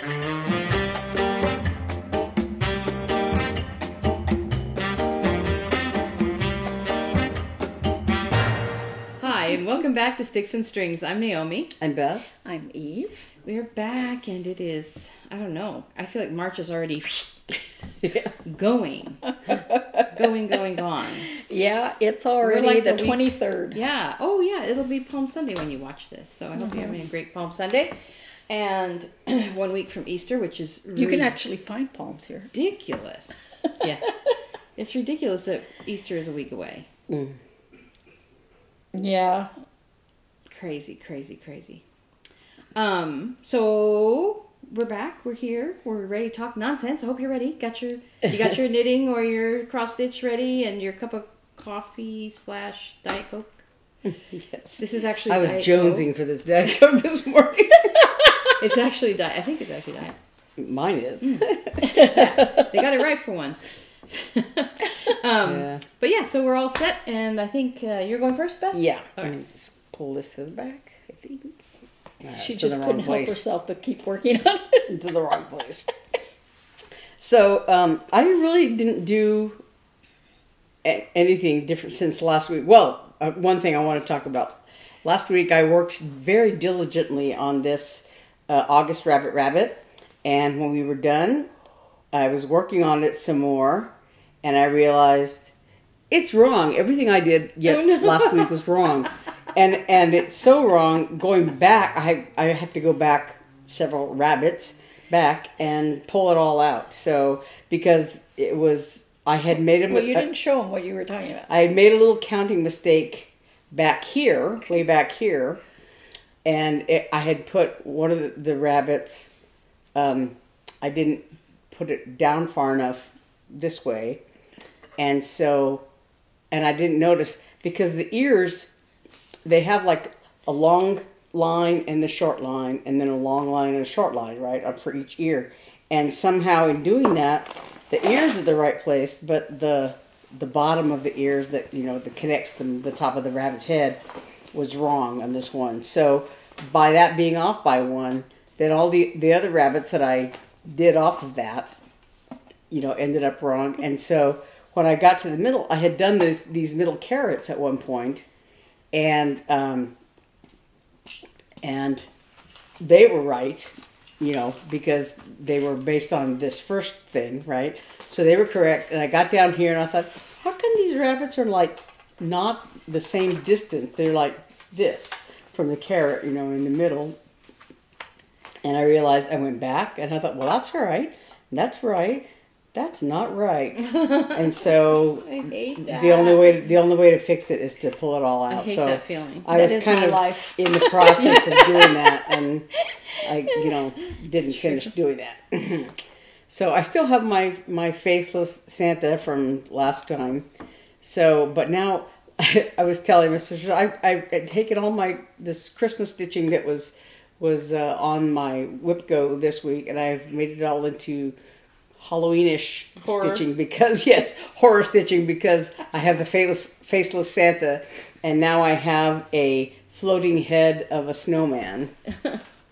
Hi, and welcome back to Sticks and Strings. I'm Naomi. I'm Beth. I'm Eve. We're back, and it is, I don't know, I feel like March is already going, gone. Yeah, it's already like the the week- 23rd. Yeah. Oh, yeah. It'll be Palm Sunday when you watch this. So I hope you're having a great Palm Sunday. And 1 week from Easter, which is You can actually find palms here. ridiculous. Yeah. It's ridiculous that Easter is a week away. Mm. Yeah. Crazy, crazy, crazy. So we're back. We're here. We're ready to talk nonsense. I hope you're ready. You got your knitting or your cross stitch ready, and your cup of coffee / Diet Coke. Yes. This is actually I was Diet jonesing Coke. for this Diet Coke this morning. It's actually Diet. I think it's actually Diet. Mine is. Yeah, they got it right for once. Yeah. But yeah, so we're all set, and I think you're going first, Beth? Yeah. All right. Just pull this to the back, I think. She It's in just the couldn't wrong help place. herself but keep working on it. Into the wrong place. So, I really didn't do anything different since last week. Well, one thing I want to talk about. Last week I worked very diligently on this August Rabbit, and when we were done, I was working on it some more, and I realized it's wrong. Everything I did last week was wrong. And it's so wrong. Going back, I have to go back several rabbits back and pull it all out. So, because it was, I had made Well, you didn't show them what you were talking about. I had made a little counting mistake back here, way back here, and I had put one of the rabbits, I didn't put it down far enough this way, and I didn't notice, because the ears, they have like a long line and the short line, and then a long line and a short line, right, for each ear. And somehow in doing that, the ears are the right place, but the bottom of the ears that, that connects the top of the rabbit's head was wrong on this one. So by that being off by one, then all the other rabbits that I did off of that, ended up wrong. And so when I got to the middle, I had done these middle carrots at one point, and they were right, because they were based on this first thing, right? So they were correct, and I got down here and I thought, how come these rabbits are like not the same distance? They're like this from the carrot, in the middle. And I realized, I went back and I thought, well, that's right. That's right. That's not right. And so I hate that. the only way to fix it is to pull it all out. I hate so that feeling. I That was is kind my of life. in the process of doing that, and I, didn't finish doing that. So I still have my faceless Santa from last time. So, but now I was telling my sister, I've taken all this Christmas stitching that was on my WIP-GO this week, and I've made it all into Halloweenish stitching horror stitching, because I have the faceless Santa, and now I have a floating head of a snowman.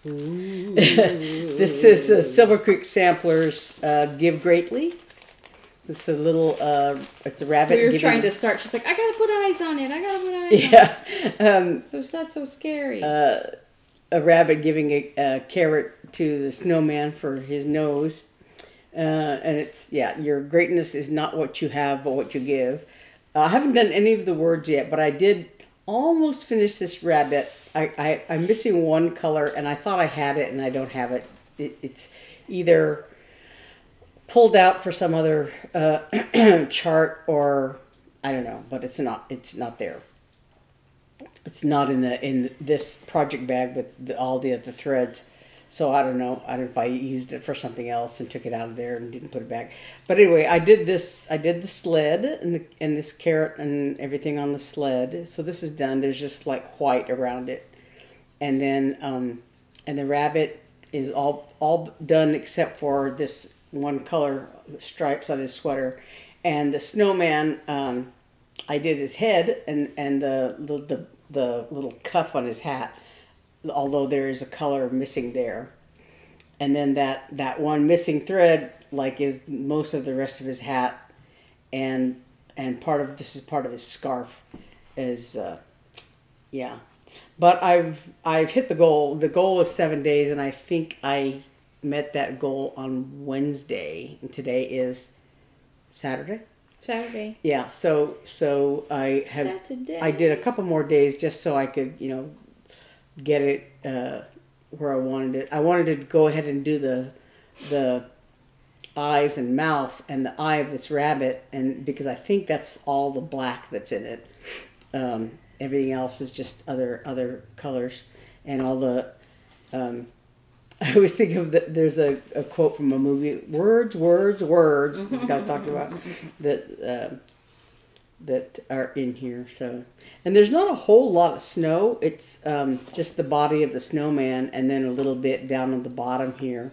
This is Silver Creek Samplers Give Greatly. It's a little, it's a rabbit. We were trying to start. She's like, I gotta put eyes on it. I gotta put eyes on it. So it's not so scary. A rabbit giving a carrot to the snowman for his nose. And it's, your greatness is not what you have, but what you give. I haven't done any of the words yet, but I did almost finish this rabbit. I'm missing one color, and I thought I had it, and I don't have it. It's either pulled out for some other chart, or I don't know, but it's not there. It's not in this project bag with all the other threads. So I don't know. I don't know if I used it for something else and took it out of there and didn't put it back. But anyway, I did this. I did the sled and this carrot and everything on the sled. So this is done. There's just like white around it, and then and the rabbit is all done except for this one color stripes on his sweater, and the snowman. I did his head and the little cuff on his hat, although there is a color missing there. and then that one missing thread like is most of the rest of his hat, and this is part of his scarf, is yeah. But I've hit the goal. The goal was 7 days, and I think I met that goal on Wednesday, and today is Saturday. Saturday. Yeah, so I have Saturday. I did a couple more days just so I could, get it where I wanted it. I wanted to go ahead and do the eyes and mouth and the eye of this rabbit, and because I think that's all the black that's in it. Everything else is just other colors, and all the I always think of there's a quote from a movie, words. This guy talked about that are in here. So, and there's not a whole lot of snow. It's just the body of the snowman, and then a little bit down on the bottom here.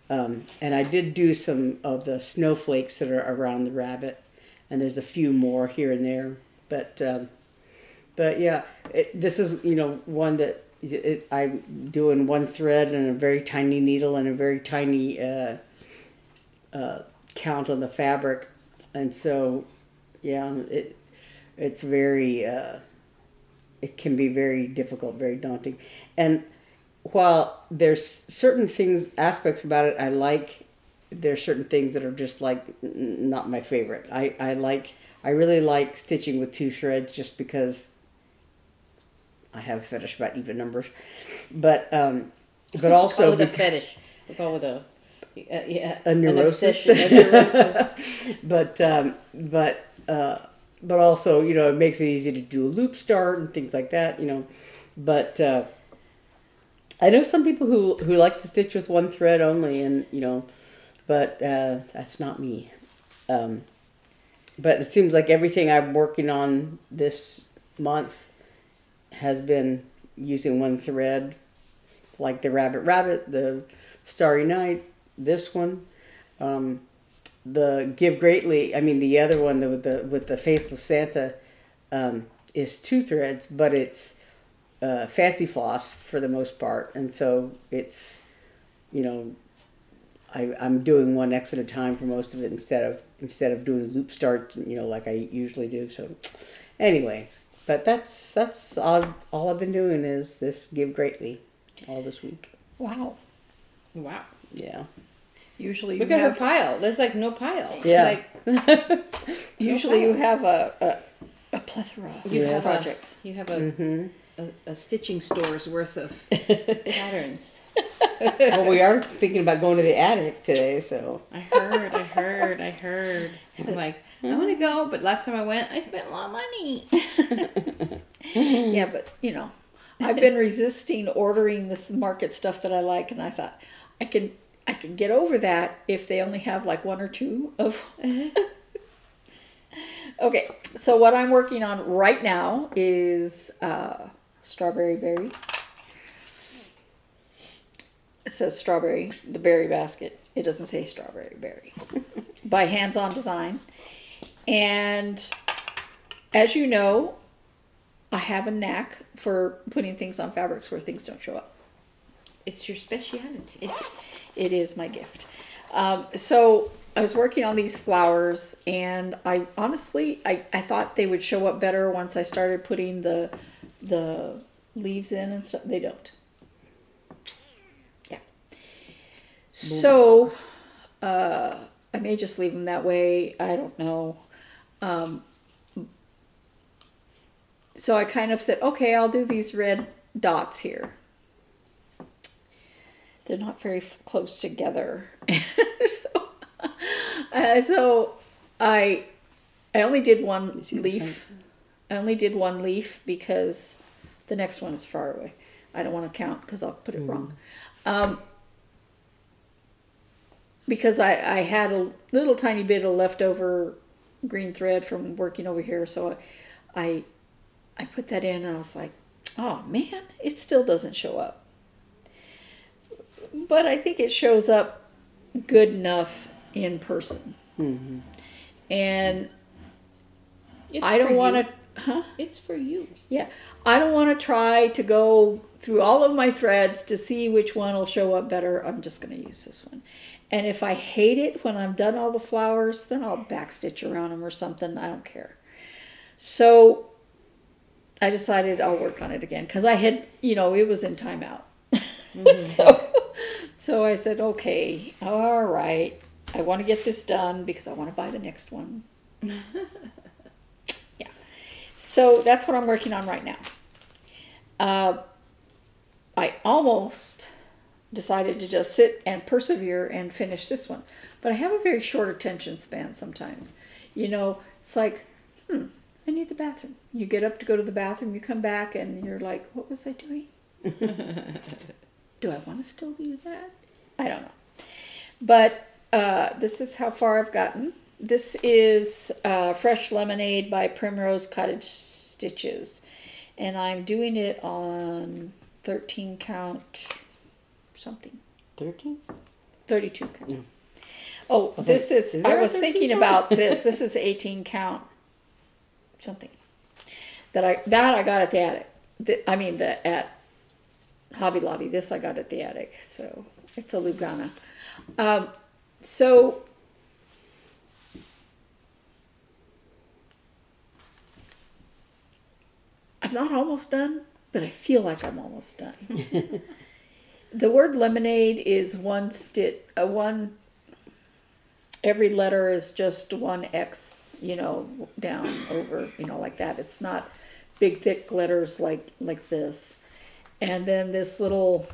And I did do some of the snowflakes that are around the rabbit, and there's a few more here and there. But yeah, this is one that. I'm doing one thread and a very tiny needle and a very tiny count on the fabric, and so yeah, it's very it can be very difficult, very daunting. And while there's certain aspects about it I like, there's certain things that are just like not my favorite. I really like stitching with 2 threads just because I have a fetish about even numbers, but also call it a fetish. We call it a neurosis. An obsession, a neurosis. but also it makes it easy to do a loop start and things like that. But I know some people who like to stitch with 1 thread only, and but that's not me. But it seems like everything I'm working on this month has been using 1 thread, like the rabbit, the Starry Night, this one, the Give Greatly. I mean, the other one with the Faceless Santa is 2 threads, but it's fancy floss for the most part, and so it's I'm doing 1 X at a time for most of it instead of doing loop starts, like I usually do. So anyway. But that's all I've been doing is this Give Greatly all this week. Wow. Yeah. Usually Look at her pile. There's like no pile. Yeah. Usually you have a plethora of projects. You have a stitching store's worth of patterns. Well, we are thinking about going to the attic today, so. I heard. I'm like, I want to go, but last time I went, I spent a lot of money. Yeah, but I've been resisting ordering the market stuff that I like, and I thought I can get over that if they only have like 1 or 2 of. Okay, so what I'm working on right now is Strawberry Berry. It says Strawberry, the berry basket. It doesn't say Strawberry Berry. By Hands On Design. And as you know, I have a knack for putting things on fabrics where things don't show up. It's your speciality. It is my gift. So I was working on these flowers, and I honestly thought they would show up better once I started putting the leaves in and stuff. They don't. Yeah. So I may just leave them that way. I don't know. So I kind of said, okay, I'll do these red dots here. They're not very close together. So I only did 1 leaf. I only did 1 leaf because the next one is far away. I don't want to count because I'll put it wrong. Because I had a little tiny bit of leftover green thread from working over here, so I put that in, and I was like, oh man, it still doesn't show up. But I think it shows up good enough in person. Mm-hmm. And It's I don't want to, It's for you. yeah, I don't want to try to go through all of my threads to see which one will show up better. I'm just going to use this one. And if I hate it when I'm done all the flowers, then I'll backstitch around them or something. I don't care. So I decided I'll work on it again because I had, it was in timeout. So I said, okay, all right. I want to get this done because I want to buy the next one. Yeah. So that's what I'm working on right now. I almost decided to just sit and persevere and finish this one. But I have a very short attention span sometimes. It's like, I need the bathroom. You get up to go to the bathroom, you come back, and you're like, what was I doing? Do I want to still do that? I don't know. But this is how far I've gotten. This is Fresh Lemonade by Primrose Cottage Stitches. And I'm doing it on 13 count something. 13? 32 count. Yeah. Oh, this is I was thinking count? about this. This is 18 count something. That I got at the attic. At Hobby Lobby. This I got at the attic. So it's a Lugana. So I'm not almost done, but I feel like I'm almost done. The word lemonade is one stitch, every letter is just one X, down over, like that. It's not big thick letters like this. And then this little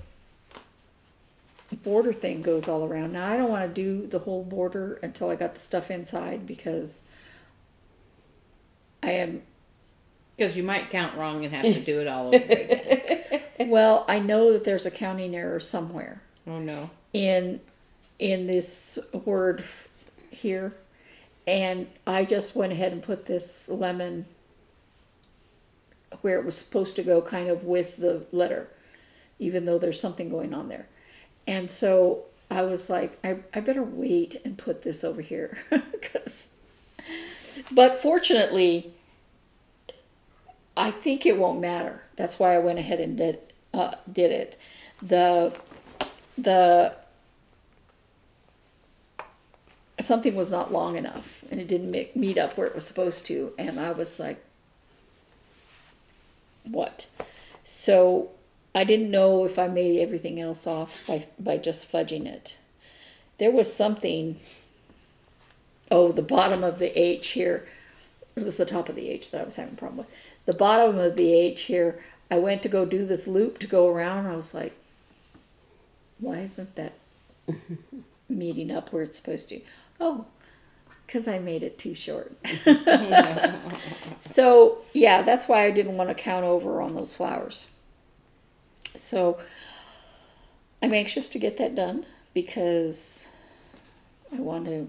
border thing goes all around. Now I don't want to do the whole border until I got the stuff inside because Because you might count wrong and have to do it all over again. Well, I know that there's a counting error somewhere. Oh no. In this word here, and I just went ahead and put this lemon where it was supposed to go, kind of with the letter, even though there's something going on there. And so I was like, I better wait and put this over here. But fortunately, I think it won't matter. That's why I went ahead and did it. The something was not long enough, and it didn't meet up where it was supposed to, and I was like, what? So I didn't know if I made everything else off by just fudging it. There was something. Oh, the bottom of the H here. It was the top of the H that I was having a problem with. The bottom of the H here, I went to go do this loop to go around. I was like, why isn't that meeting up where it's supposed to? Oh, because I made it too short. So, yeah, that's why I didn't want to count over on those flowers. So, I'm anxious to get that done because I want to...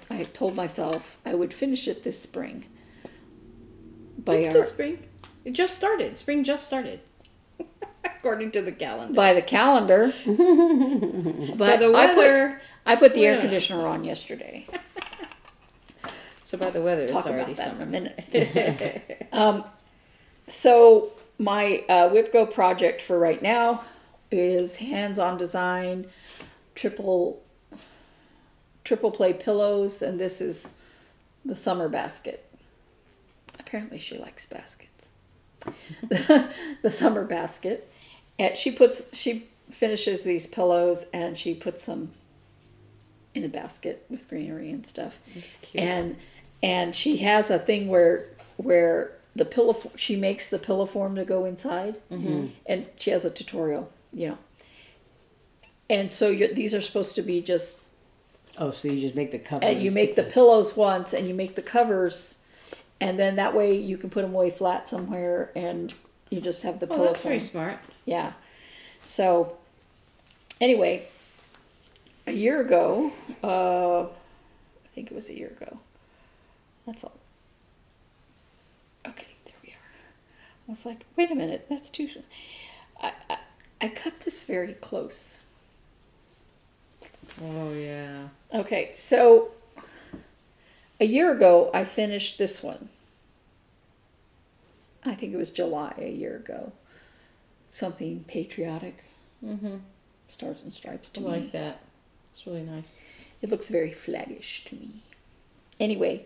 I told myself I would finish it this spring. It's still spring. It just started. Spring just started. According to the calendar. By the calendar. But the weather... I put the air conditioner on yesterday. So by the weather, it's Talk already about that summer. in a minute. So my WIP-GO project for right now is hands-on design, triple play pillows, and this is the summer basket. Apparently she likes baskets. The summer basket. And she finishes these pillows and she puts them in a basket with greenery and stuff. That's cute. And she has a thing where the pillow, she makes the pillow form to go inside, and she has a tutorial, And so these are supposed to be just. Oh, so you just make the cover. And you make the pillows once, and you make the covers, and then that way you can put them away flat somewhere, and you just have the pillow. Oh, that's very smart. Yeah. So, anyway, a year ago, I think it was a year ago. That's all. Okay, there we are. I was like, wait a minute, that's too. I cut this very close. Oh, yeah. Okay, so a year ago, I finished this one. I think it was July a year ago. something patriotic. Mm-hmm. Stars and stripes I to like me. that. It's really nice. It looks very flaggish to me. Anyway.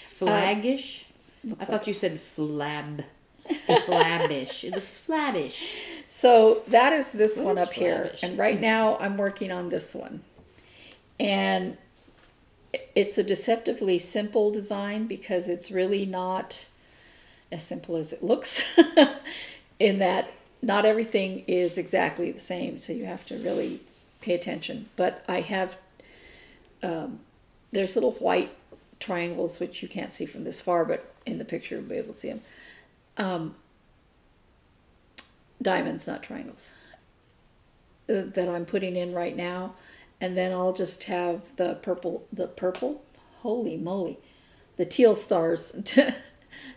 Flaggish? I thought Like you said flab. Flabbish. It looks flabbish. So that is this What one is up here. flabbish? And right now I'm working on this one. And it's a deceptively simple design because it's really not as simple as it looks in that not everything is exactly the same. So you have to really pay attention. But I have, there's little white triangles, which you can't see from this far, but in the picture you'll be able to see them. Diamonds, not triangles, that I'm putting in right now. And then I'll just have the purple, holy moly, the teal stars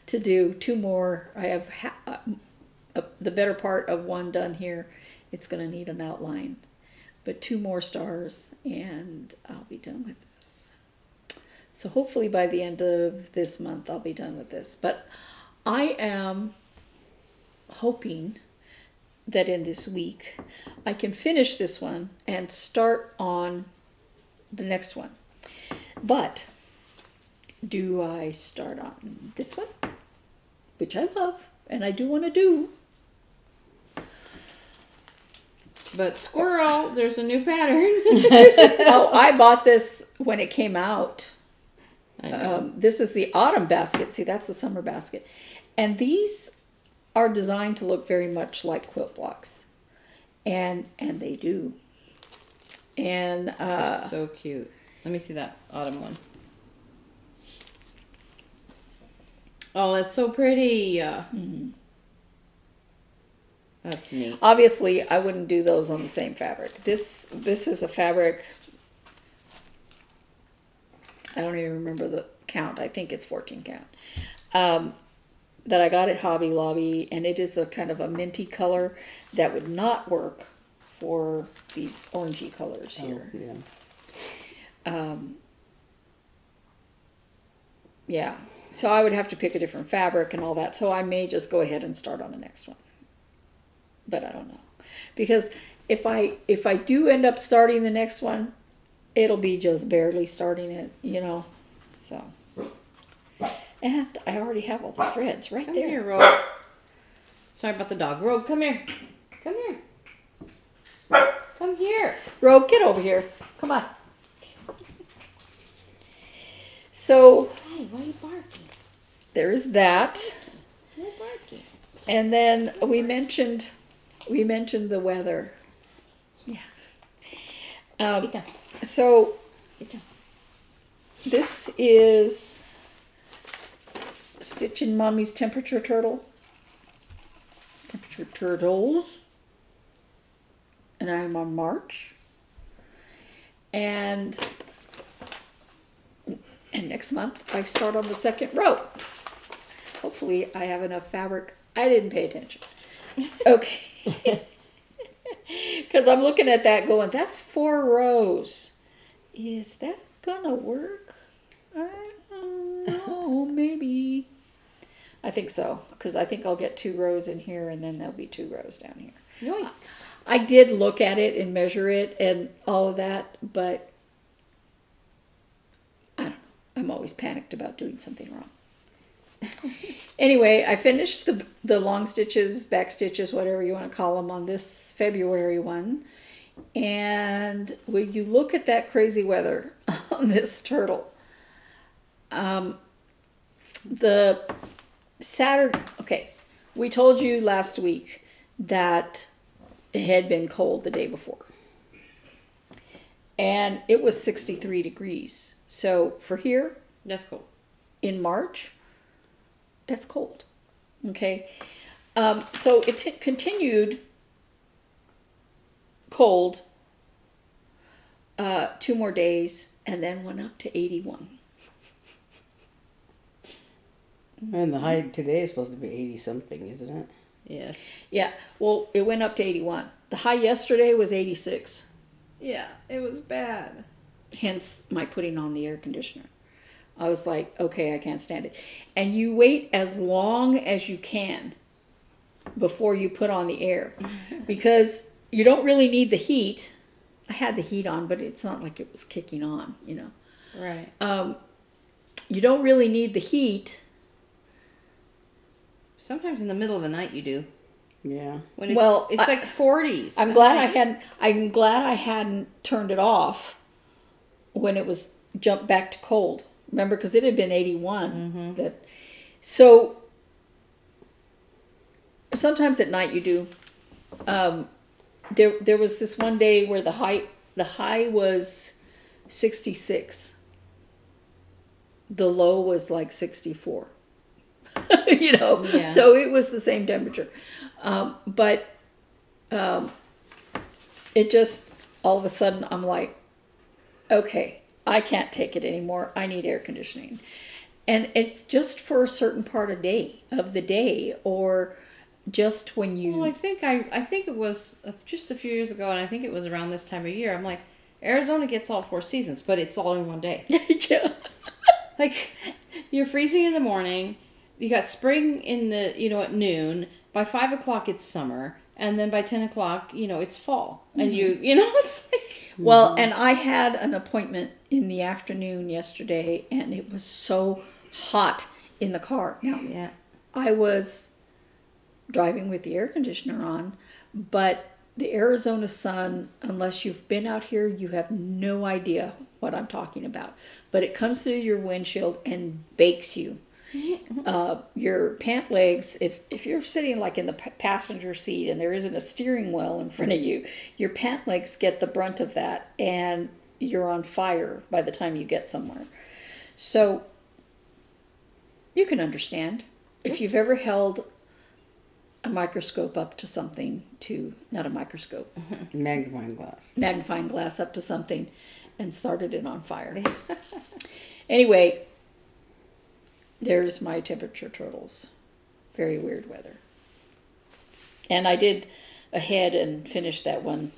to do 2 more. I have the better part of one done here. It's going to need an outline, but 2 more stars and I'll be done with this. So hopefully by the end of this month, I'll be done with this. But I am hoping that in this week I can finish this one and start on the next one. But do I start on this one, which I love and I do want to do? But squirrel, there's a new pattern. Oh, I bought this when it came out. I know. This is the autumn basket. See, that's the summer basket. And these are designed to look very much like quilt blocks. And they do. And So cute. Let me see that autumn one. Oh, that's so pretty. That's neat. obviously I wouldn't do those on the same fabric. This is a fabric, I don't even remember the count. I think it's 14 count. That I got at Hobby Lobby, and it is a kind of a minty color that would not work for these orangey colors here. Yeah. Yeah, so I would have to pick a different fabric and all that. So I may just go ahead and start on the next one, but I don't know, because if I do end up starting the next one, it'll be just barely starting it, you know. So, and I already have all the threads right Come there. here, Rogue. Sorry about the dog. Rogue, come here. Come here. Come here. Rogue, get over here. Come on. So Hey, why are you barking? there is that. You're barking. And then we mentioned the weather. Yeah. Get down. So Get down. this is Stitching Mommy's Temperature Turtles. And I'm on March. And next month I start on the second row. Hopefully I have enough fabric. I didn't pay attention. Okay. Because I'm looking at that going, that's 4 rows. Is that gonna work? I don't know, maybe. I think so, because I think I'll get 2 rows in here and then there'll be 2 rows down here. Yoinks. I did look at it and measure it and all of that, but I don't know. I'm always panicked about doing something wrong. Anyway, I finished the long stitches, back stitches, whatever you want to call them, on this February one. And when you look at that crazy weather on this turtle, the Saturday, okay, we told you last week that it had been cold the day before. And it was 63 degrees. So for here, That's cool. in March, that's cold. Okay. So it continued cold 2 more days and then went up to 81. And the high today is supposed to be 80 something, isn't it? Yes. Yeah. Well, it went up to 81. The high yesterday was 86. Yeah, it was bad. Hence my putting on the air conditioner. I was like, okay, I can't stand it. And you wait as long as you can before you put on the air, because you don't really need the heat. I had the heat on, but it's not like it was kicking on, you know. Right. You don't really need the heat. Sometimes in the middle of the night you do. Yeah. When it's like 40s. I'm glad I hadn't turned it off when it was jumped back to cold. Remember, because it had been 81. Mm-hmm. So sometimes at night you do. There was this one day where the high was 66. The low was like 64. You know, yeah. So it was the same temperature. But it just, all of a sudden, I'm like, okay, I can't take it anymore. I need air conditioning. And it's just for a certain part of the day, or just when you... Well, I think it was just a few years ago, and I think it was around this time of year. I'm like, Arizona gets all 4 seasons, but it's all in one day. Yeah. Like, you're freezing in the morning, you got spring in the, at noon, by 5 o'clock it's summer, and then by 10 o'clock, it's fall. And it's like... Well, and I had an appointment in the afternoon yesterday, and it was so hot in the car. Now, yeah. I was driving with the air conditioner on, but the Arizona sun, unless you've been out here, you have no idea what I'm talking about. But it comes through your windshield and bakes you. Your pant legs, if you're sitting like in the passenger seat and there isn't a steering wheel in front of you, your pant legs get the brunt of that, and you're on fire by the time you get somewhere. So you can understand. If you've ever held a microscope up to something, not a microscope, magnifying glass up to something and started it on fire. Anyway, there's my temperature turtles. Very weird weather. And I did a head and finished that one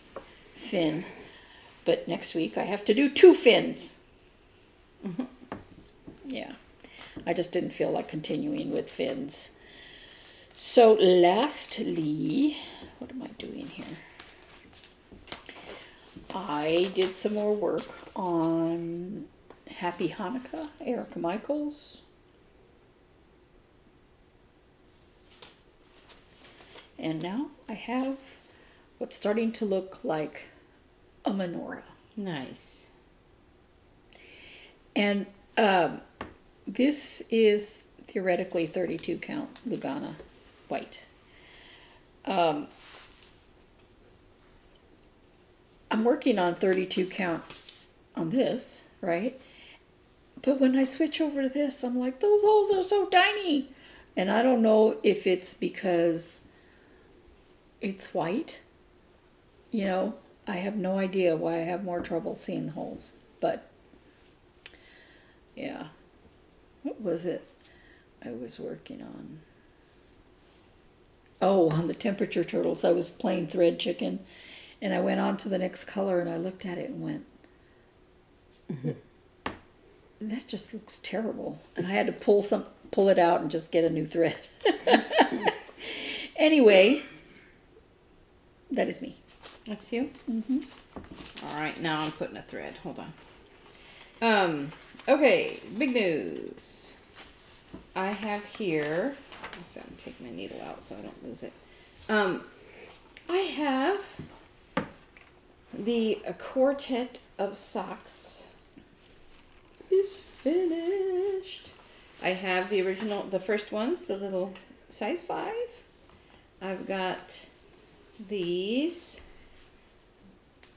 fin. But next week I have to do 2 fins. Yeah. I just didn't feel like continuing with fins. So lastly, what am I doing here? I did some more work on Happy Hanukkah, Erica Michaels. And now I have what's starting to look like a menorah. Nice. And this is theoretically 32 count Lugana white. I'm working on 32 count on this, right? But when I switch over to this, I'm like, those holes are so tiny. And I don't know if it's because it's white. I have no idea why I have more trouble seeing the holes. But, yeah. What was it I was working on? Oh, on the temperature turtles. I was playing thread chicken. And I went on to the next color and I looked at it and went, that just looks terrible. And I had to pull it out and just get a new thread. Anyway, that is me. That's you? Mm-hmm. All right, now I'm putting a thread. Hold on. Okay, big news. I have here, I'm going to take my needle out so I don't lose it. I have the quartet of socks is finished. I have the original, the first ones, the little size 5. I've got these,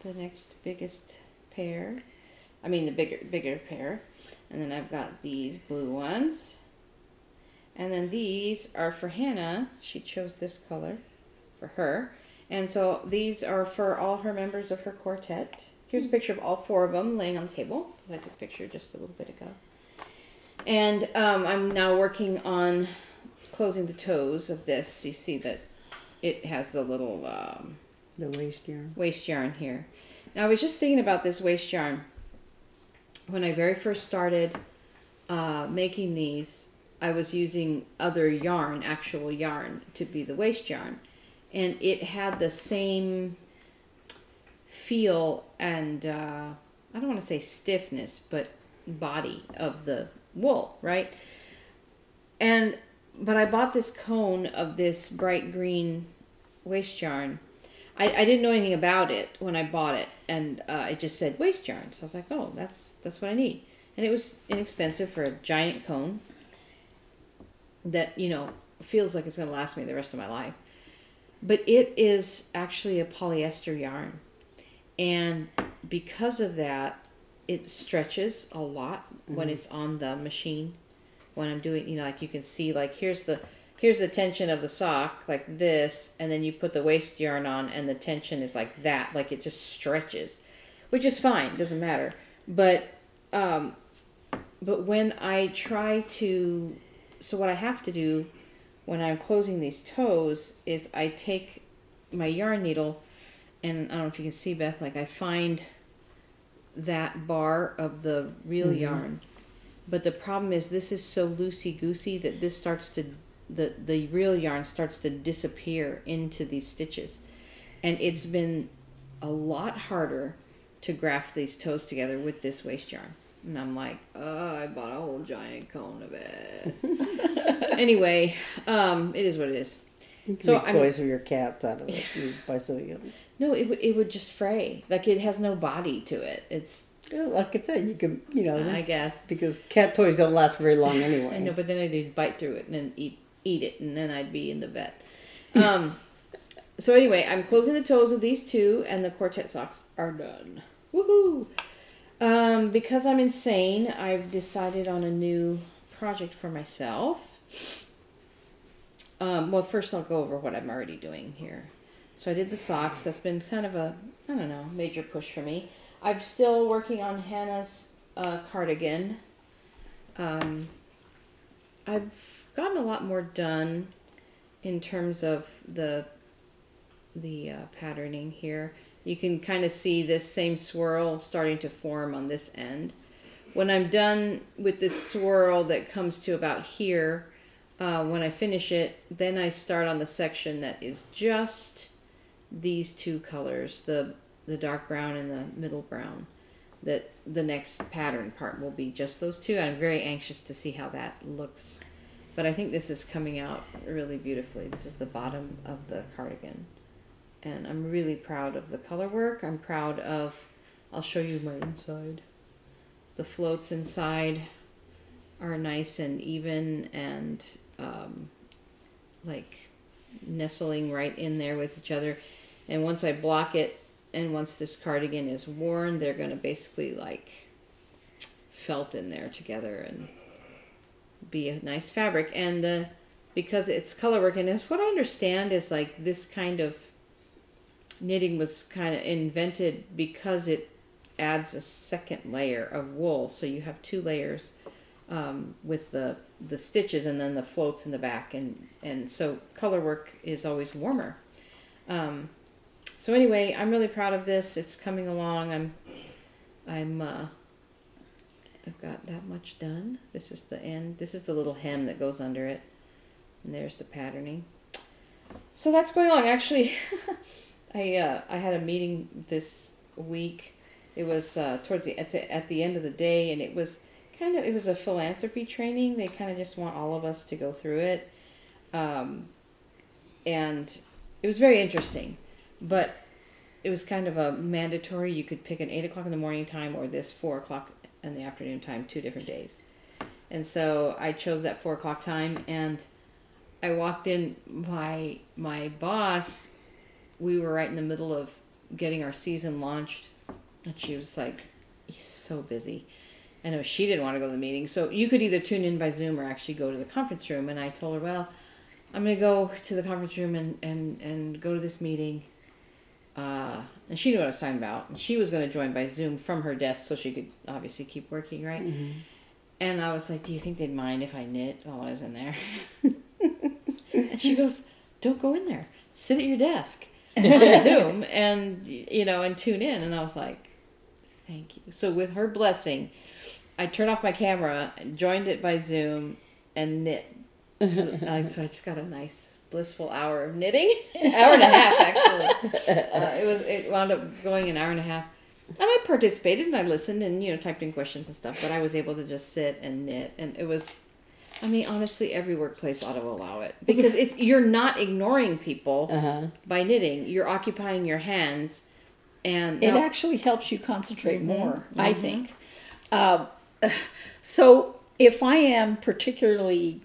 the next biggest pair. I mean the bigger pair. And then I've got these blue ones. And then these are for Hannah. She chose this color for her. And so these are for all her members of her quartet. Here's a picture of all 4 of them laying on the table. I took a picture just a little bit ago. And I'm now working on closing the toes of this. You see that it has the little the waist yarn here. Now I was just thinking about this waist yarn when I very first started making these. I was using other yarn, actual yarn, to be the waist yarn. And it had the same feel and, I don't want to say stiffness, but body of the wool, right? But I bought this cone of this bright green waist yarn. I didn't know anything about it when I bought it, and it just said waist yarn. So I was like, oh, that's what I need. And it was inexpensive for a giant cone that, you know, feels like it's going to last me the rest of my life. But it is actually a polyester yarn. And because of that, it stretches a lot when it's on the machine. When I'm doing, you know, like you can see, like here's the tension of the sock, like this, and then you put the waist yarn on, and the tension is like that, like it just stretches, which is fine, doesn't matter. But when I try to, so what I have to do when I'm closing these toes is I take my yarn needle, and I don't know if you can see, Beth, like I find that bar of the real yarn. But the problem is this is so loosey-goosey that this starts to, the real yarn starts to disappear into these stitches. And it's been a lot harder to graft these toes together with this waist yarn. And I'm like, oh, I bought a whole giant cone of it. Anyway, it is what it is. You can So make toys for your cats out of it. You buy something else. No, it would just fray. Like it has no body to it. It's, like I said, you can, you know, I guess. because cat toys don't last very long anyway. I know, but then I'd bite through it and then eat it, and then I'd be in the vet. So anyway, I'm closing the toes of these two, and the quartet socks are done. Woohoo! Because I'm insane, I've decided on a new project for myself. Well, first I'll go over what I'm already doing here. So I did the socks. That's been kind of a, I don't know, major push for me. I'm still working on Hannah's cardigan. I've gotten a lot more done in terms of the patterning here. You can kind of see this same swirl starting to form on this end. When I'm done with this swirl that comes to about here, when I finish it, then I start on the section that is just these two colors, the dark brown and the middle brown. That the next pattern part will be just those two. I'm very anxious to see how that looks. But I think this is coming out really beautifully. This is the bottom of the cardigan. And I'm really proud of the color work. I'm proud of, I'll show you my inside. The floats inside are nice and even and like nestling right in there with each other. And once I block it, and once this cardigan is worn, they're going to basically like felt in there together and be a nice fabric. And because it's color work, and it's what I understand is like this kind of knitting was kind of invented because it adds a second layer of wool. So you have two layers with the stitches and then the floats in the back. And so color work is always warmer. So anyway, I'm really proud of this. It's coming along. I've got that much done. This is the end. This is the little hem that goes under it. And there's the patterning. So that's going along. Actually, I had a meeting this week. It was at the end of the day, and it was a philanthropy training. They kind of just want all of us to go through it. And it was very interesting. But it was kind of a mandatory. You could pick an 8 o'clock in the morning time or this 4 o'clock in the afternoon time, 2 different days. And so I chose that 4 o'clock time, and I walked in. My boss, we were right in the middle of getting our season launched, and she was like, he's so busy. I know she didn't want to go to the meeting. So you could either tune in by Zoom or actually go to the conference room. And I told her, well, I'm going to go to the conference room and go to this meeting. And she knew what I was talking about. And she was going to join by Zoom from her desk so she could obviously keep working, right? Mm-hmm. And I was like, do you think they'd mind if I knit while I was in there? And she goes, don't go in there. Sit at your desk on Zoom and, and tune in. And I was like, thank you. So with her blessing, I turned off my camera, joined it by Zoom, and knit. So I just got a nice blissful hour of knitting. Hour and a half, actually. It wound up going an hour and a half. And I participated and I listened and, typed in questions and stuff, but I was able to just sit and knit. And it was, honestly, every workplace ought to allow it. Because you're not ignoring people by knitting. You're occupying your hands. And it actually helps you concentrate more, I think. So if I am particularly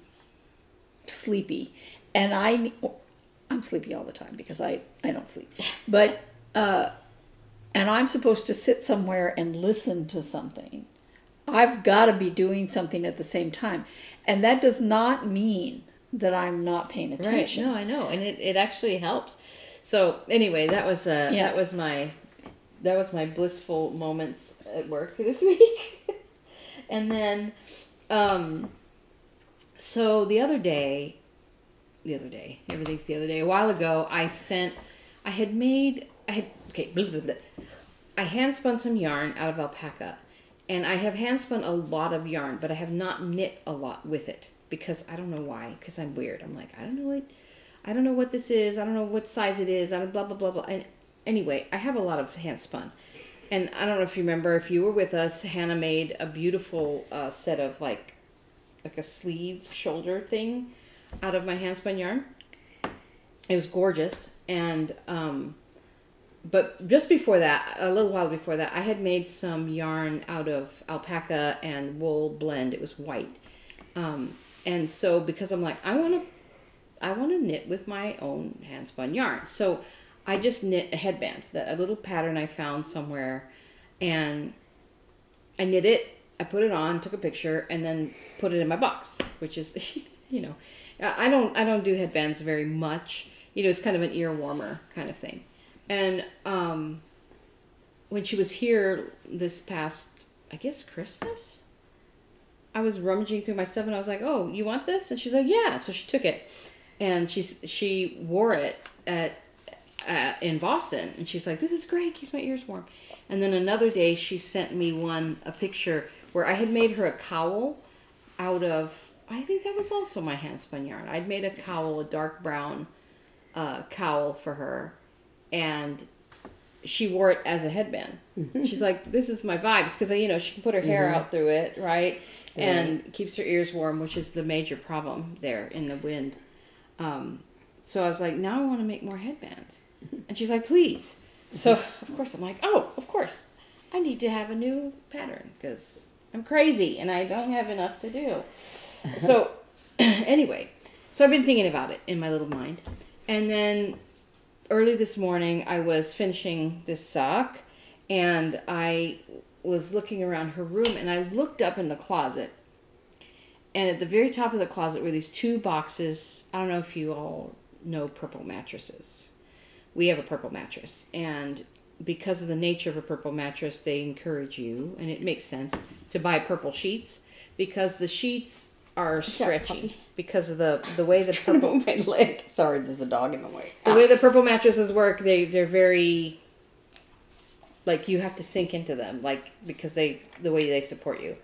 sleepy, and I'm sleepy all the time because I don't sleep, but and I'm supposed to sit somewhere and listen to something, I've got to be doing something at the same time, and that does not mean that I'm not paying attention. Right? No, I know, and it actually helps. So anyway, that was my blissful moments at work this week. And then so the other day, everything's the other day, a while ago, I hand spun some yarn out of alpaca, and I have hand spun a lot of yarn, but I have not knit a lot with it because I don't know why, because I'm weird. I'm like, I don't know what this is. I don't know what size it is. I don't blah, blah, blah, blah. And anyway, I have a lot of hand spun. And I don't know if you remember, if you were with us, Hannah made a beautiful set of like a sleeve shoulder thing out of my hand spun yarn. It was gorgeous. And but just before that, a little while before that, I had made some yarn out of alpaca and wool blend. It was white. And so because I'm like, I want to knit with my own hand spun yarn. So I just knit a headband, a little pattern I found somewhere, and I knit it, I put it on, took a picture, and then put it in my box, which is, I don't do headbands very much. It's kind of an ear warmer kind of thing. And when she was here this past, I guess, Christmas, I was rummaging through my stuff, and I was like, oh, you want this? And she's like, yeah. So she took it, and she wore it in Boston, and she's like, this is great, keeps my ears warm. And then another day she sent me a picture where I had made her a cowl out of, I think that was also my hand spun yarn. I'd made a cowl, a dark brown cowl for her, and she wore it as a headband. She's like, this is my vibes, because she can put her hair out through it, right? And keeps her ears warm, which is the major problem there in the wind. So I was like, now I want to make more headbands. And she's like, please. So, of course, I'm like, oh, of course. I need to have a new pattern because I'm crazy and I don't have enough to do. So, anyway, so I've been thinking about it in my little mind. And then early this morning, I was finishing this sock, and I was looking around her room, and I looked up in the closet. And at the very top of the closet were these two boxes. I don't know if you all know purple mattresses. We have a purple mattress, and because of the nature of a purple mattress, they encourage you, and it makes sense, to buy purple sheets, because the sheets are stretchy because of the way the purple my leg. Sorry, there's a dog in the way. The way the purple mattresses work, they're very, like, you have to sink into them, like, because the way they support you.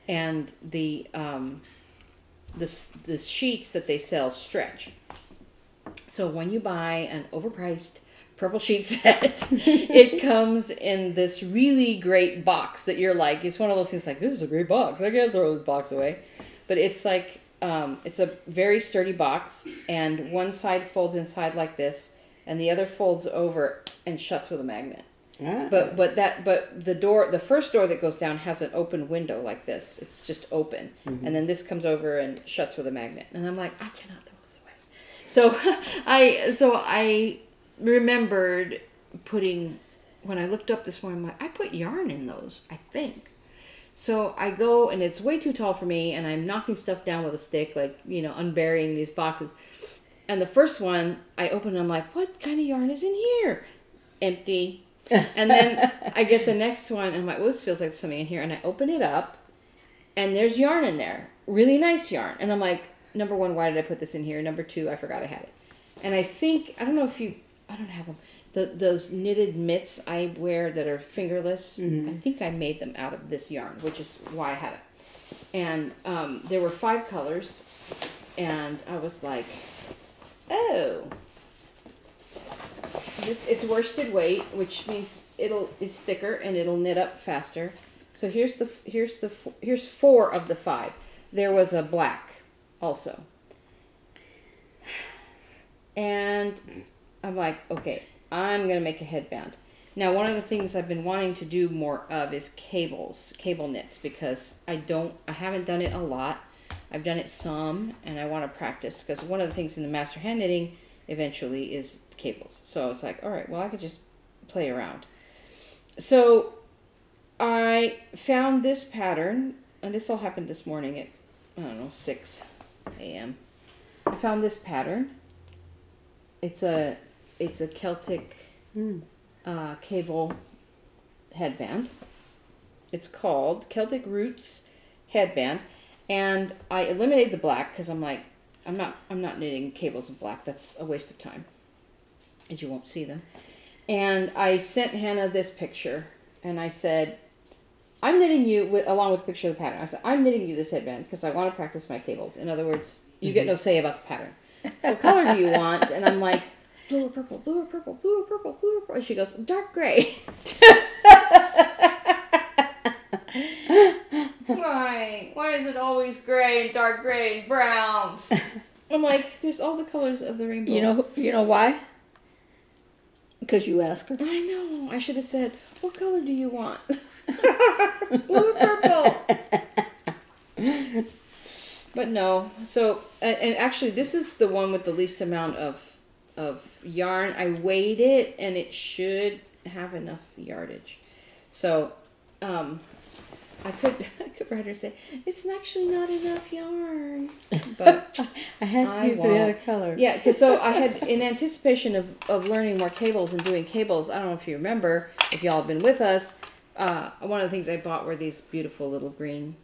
And the sheets that they sell stretch. So when you buy an overpriced purple sheet set, it comes in this really great box that you're like, it's one of those things like, this is a great box, I can't throw this box away. But it's like, it's a very sturdy box, and one side folds inside like this, and the other folds over and shuts with a magnet. Ah. But the first door that goes down has an open window like this. It's just open, and then this comes over and shuts with a magnet. And I'm like, I cannot throw this away. So I remembered when I looked up this morning, I'm like, I put yarn in those, I think. So I go, and it's way too tall for me, and I'm knocking stuff down with a stick, like, unburying these boxes. And the first one I open, and I'm like, what kind of yarn is in here? Empty. And then I get the next one, and I'm like, well, this feels like something in here. And I open it up, and there's yarn in there. Really nice yarn. And I'm like, number one, why did I put this in here? Number two, I forgot I had it. And I think, I don't have them. Those knitted mitts I wear that are fingerless, I think I made them out of this yarn, which is why I had it. And there were 5 colors, and I was like, oh, it's worsted weight, which means it's thicker and it'll knit up faster. So here's 4 of the 5. There was a black also, and I'm like, okay, I'm gonna make a headband. Now, one of the things I've been wanting to do more of is cable knits, because I haven't done it a lot. I've done it some, and I want to practice, because one of the things in the master hand knitting eventually is cables. So I was like, all right, well, I could just play around. So I found this pattern, and this all happened this morning at, I don't know, 6 a.m. I found this pattern. It's a Celtic cable headband. It's called Celtic Roots Headband, and I eliminated the black because I'm like, I'm not knitting cables in black. That's a waste of time, as you won't see them. And I sent Hannah this picture, and I said, I'm knitting you along with a picture of the pattern. I said, I'm knitting you this headband because I want to practice my cables. In other words, you get no say about the pattern. What color do you want? And I'm like, blue or purple, blue or purple, blue or purple, blue or purple. And she goes, dark gray. Why? Why is it always gray and dark gray and browns? I'm like, there's all the colors of the rainbow. You know why? Because you asked her. I know. I should have said, what color do you want? Blue or purple? But no. So, and actually, this is the one with the least amount of yarn. I weighed it, and it should have enough yardage. So, I could write her and say, it's actually not enough yarn. But I had to use the other color. Yeah, because so I had, in anticipation of learning more cables and doing cables, I don't know if you remember, if y'all have been with us, one of the things I bought were these beautiful little green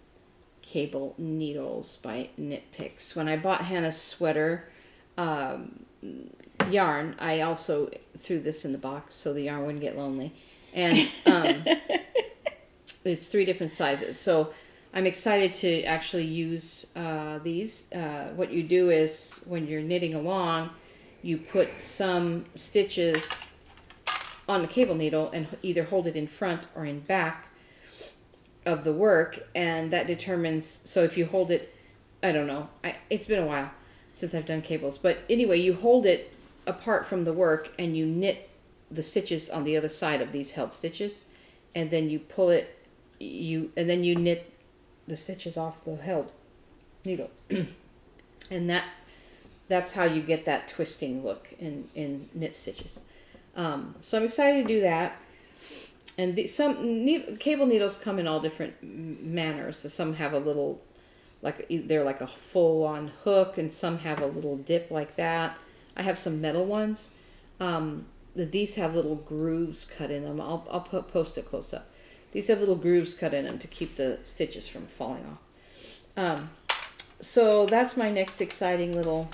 cable needles by Knit Picks. When I bought Hannah's sweater yarn, I also threw this in the box so the yarn wouldn't get lonely. And it's 3 different sizes. So I'm excited to actually use these. What you do is when you're knitting along, you put some stitches on the cable needle and either hold it in front or in back of the work, and that determines, so if you hold it, I don't know, it's been a while since I've done cables, but anyway, you hold it apart from the work and you knit the stitches on the other side of these held stitches, and then you pull it, and then you knit the stitches off the held needle. And that's how you get that twisting look in knit stitches. So I'm excited to do that. And some cable needles come in all different manners. So some have a little, they're like a full-on hook, and some have a little dip like that. I have some metal ones. These have little grooves cut in them. I'll post it close up. These have little grooves cut in them to keep the stitches from falling off. So that's my next exciting little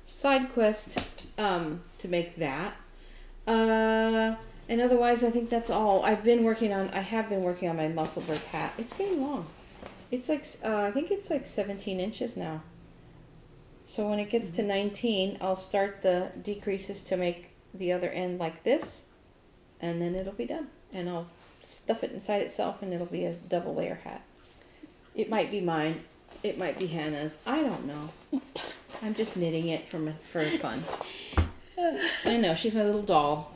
side quest, to make that. And otherwise, I think that's all. I have been working on my muscle break hat. It's getting long. It's like, I think it's like 17 inches now. So when it gets to 19, I'll start the decreases to make the other end like this, and then it'll be done. And I'll stuff it inside itself, and it'll be a double layer hat. It might be mine. It might be Hannah's. I don't know. I'm just knitting it for fun. I know, she's my little doll.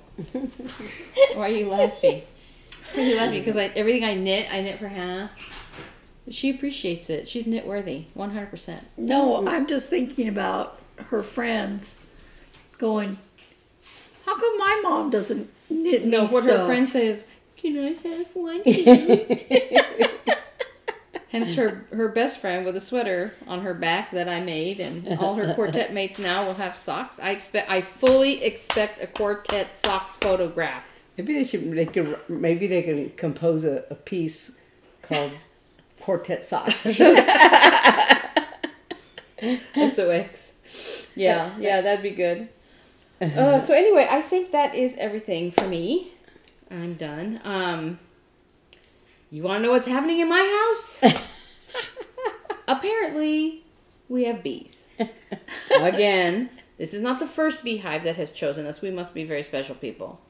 Why are you laughing? Why are you laughing? Because everything I knit for Hannah. She appreciates it. She's knit worthy, 100%. No, I'm just thinking about her friends going, how come my mom doesn't knit No, me what stuff? her friend says, can I have one too? Hence her best friend with a sweater on her back that I made, and all her quartet mates now will have socks. I fully expect a quartet socks photograph. Maybe they can compose a piece called Quartet Socks or something. SOX. Yeah, that'd be good. So anyway, I think that is everything for me. I'm done. You want to know what's happening in my house? Apparently, we have bees. Again, this is not the first beehive that has chosen us. We must be very special people.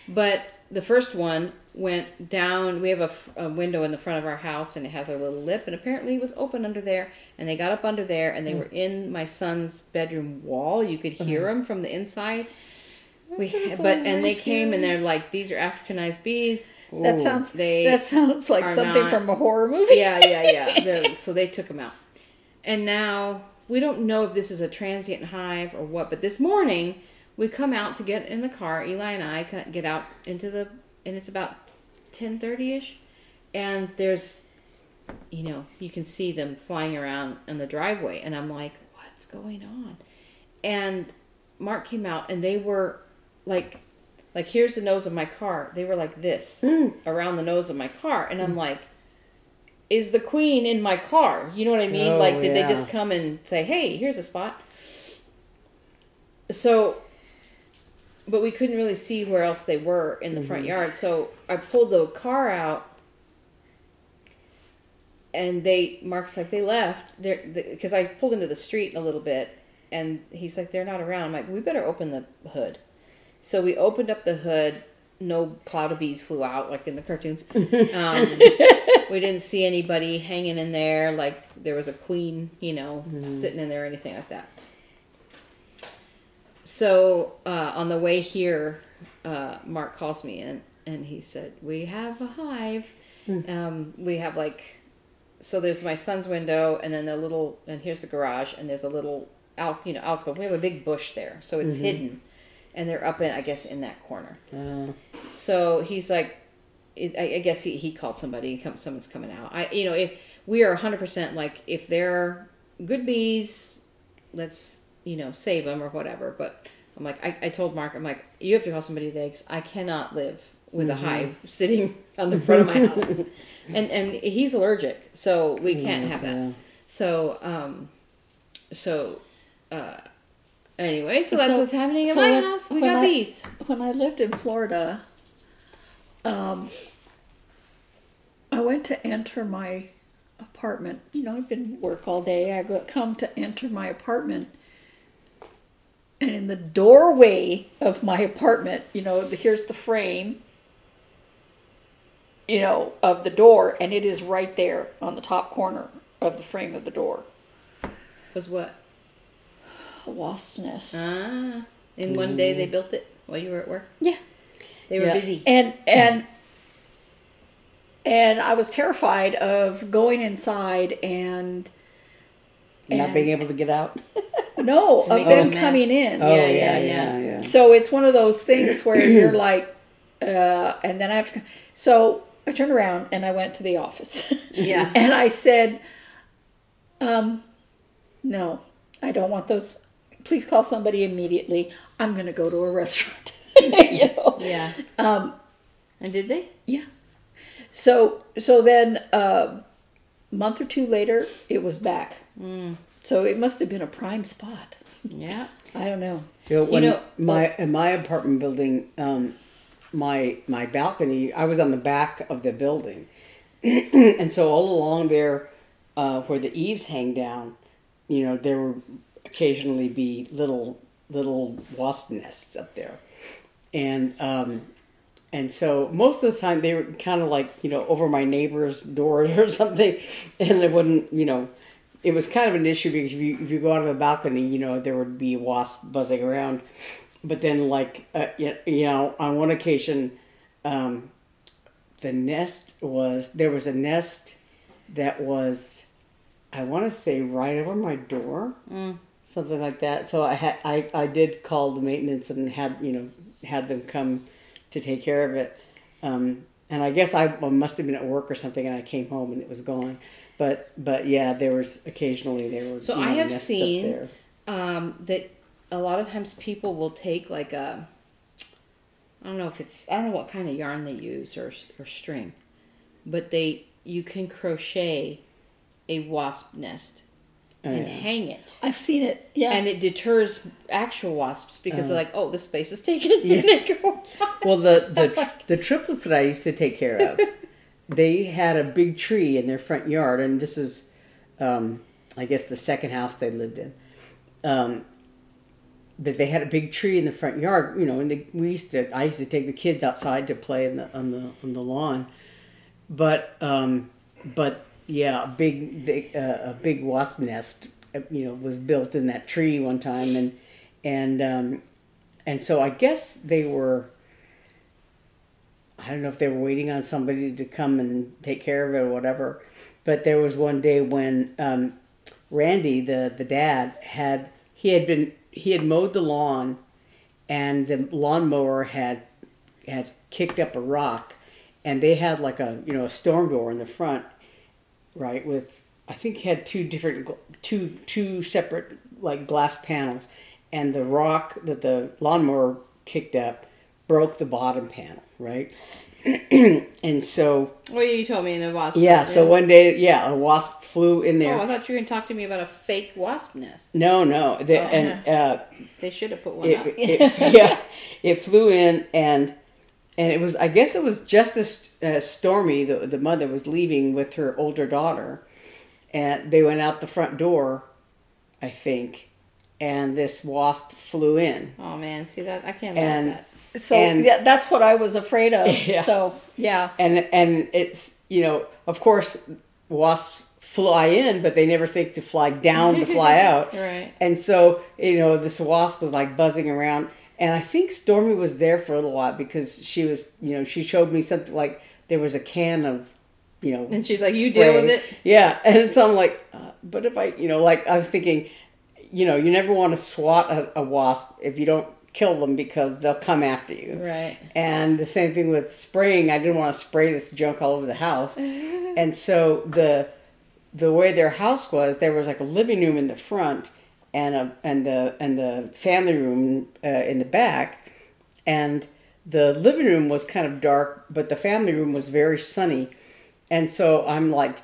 But the first one went down. We have a window in the front of our house, and it has a little lip, and apparently it was open under there. And they got up under there, and they were in my son's bedroom wall. You could hear them from the inside. They came and they're like, these are Africanized bees. That sounds like something from a horror movie. Yeah. So they took them out. And now we don't know if this is a transient hive or what, but this morning we come out to get in the car. Eli and I get out and it's about 10:30ish, and there's, you can see them flying around in the driveway, and I'm like, what's going on? And Mark came out, and they were like here's the nose of my car. They were like this around the nose of my car, and I'm like, is the queen in my car? You know what I mean? Did they just come and say, hey, here's a spot? So, but we couldn't really see where else they were in the front yard. So I pulled the car out, and Mark's like, they left. Because I pulled into the street a little bit, and he's like, they're not around. I'm like, we better open the hood. So we opened up the hood. No cloud of bees flew out like in the cartoons. We didn't see anybody hanging in there like there was a queen, sitting in there or anything like that. So on the way here, Mark calls me and he said, we have a hive. We have so there's my son's window, and then and here's the garage, and there's a little alcove. We have a big bush there, so it's hidden. And they're up in that corner. So he's like, I guess he called somebody. Someone's coming out. If we are 100% like, if they're good bees, let's save them or whatever. But I'm like, I told Mark, I'm like, you have to call somebody today, because I cannot live with a hive sitting on the front of my house. And he's allergic, so we can't have that. Anyway, so that's what's happening in my house. We got bees. When I lived in Florida, I went to enter my apartment. I've been work all day. I come to enter my apartment, and in the doorway of my apartment, here's the frame, of the door, and it is right there on the top corner of the frame of the door. Was what? A wasp nest. In one day they built it while you were at work? Yeah. They were busy. And I was terrified of going inside and not being able to get out. No, of them coming in. Yeah. So it's one of those things where you're like, and then I have to. So I turned around and I went to the office. Yeah. And I said, no, I don't want those. Please call somebody immediately. I'm going to go to a restaurant. Yeah. And did they? Yeah. So then a month or two later, it was back. So it must have been a prime spot. Yeah. I don't know. In my apartment building, my balcony, I was on the back of the building. And so all along there, where the eaves hang down, there would occasionally be little wasp nests up there. And so most of the time they were kind of like, over my neighbor's doors or something, and it wouldn't, it was kind of an issue, because if you go out of a balcony, there would be wasps buzzing around. But then on one occasion, there was a nest that was, I want to say, right over my door, something like that. So I did call the maintenance and had them come to take care of it. And I guess I must have been at work or something, and I came home and it was gone. But yeah, there was occasionally So I have seen that a lot of times people will take I don't know what kind of yarn they use or string, but you can crochet a wasp nest and hang it. I've seen it, yeah. And it deters actual wasps, because they're like, oh, this space is taken. Yeah. Well, the triplets that I used to take care of, they had a big tree in their front yard, and this is, I guess, the second house they lived in. That they had a big tree in the front yard, you know, and I used to take the kids outside to play on the lawn, but yeah, a big wasp nest, you know, was built in that tree one time, and so I guess they were. I don't know if they were waiting on somebody to come and take care of it or whatever, but there was one day when Randy, the dad, had mowed the lawn, and the lawnmower had kicked up a rock, and they had like a storm door in the front, right? With I think had two separate like glass panels, and the rock that the lawnmower kicked up broke the bottom panel, right? And so... Well, you told me in a wasp Yeah, nest. so one day, a wasp flew in there. Oh, I thought you were going to talk to me about a fake wasp nest. No. They should have put one up. It flew in, and it was, I guess it was just as Stormy, the mother, was leaving with her older daughter, and they went out the front door, I think, and this wasp flew in. Oh, man, see that? I can't love that. So that's what I was afraid of. Yeah. So yeah. And it's, of course, wasps fly in, but they never think to fly down to fly out. Right. And so, this wasp was like buzzing around. And I think Stormy was there for a little while because she was, she showed me something like there was a can of, And she's like, you spray. deal with it? Yeah. And so I'm like, but if I, I was thinking, you never want to swat a wasp if you don't kill them because they'll come after you. Right. And the same thing with spraying. I didn't want to spray this junk all over the house. And so the way their house was, there was like a living room in the front and the family room in the back. And the living room was kind of dark, but the family room was very sunny. And so I'm like,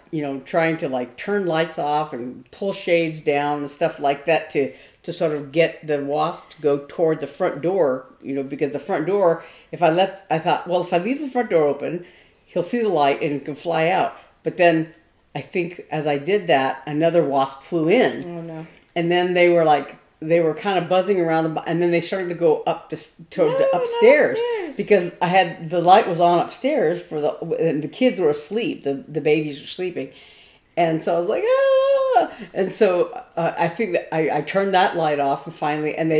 trying to like turn lights off and pull shades down and stuff like that to sort of get the wasp to go toward the front door, because the front door, I thought, well, if I leave the front door open, he'll see the light and can fly out. But then I think as I did that, another wasp flew in. Oh, no. And then they were kind of buzzing around, and then they started to go up toward the upstairs, because the light was on upstairs and the kids were asleep, the babies were sleeping, and so I was like, ah! And so I think that I turned that light off, and finally, and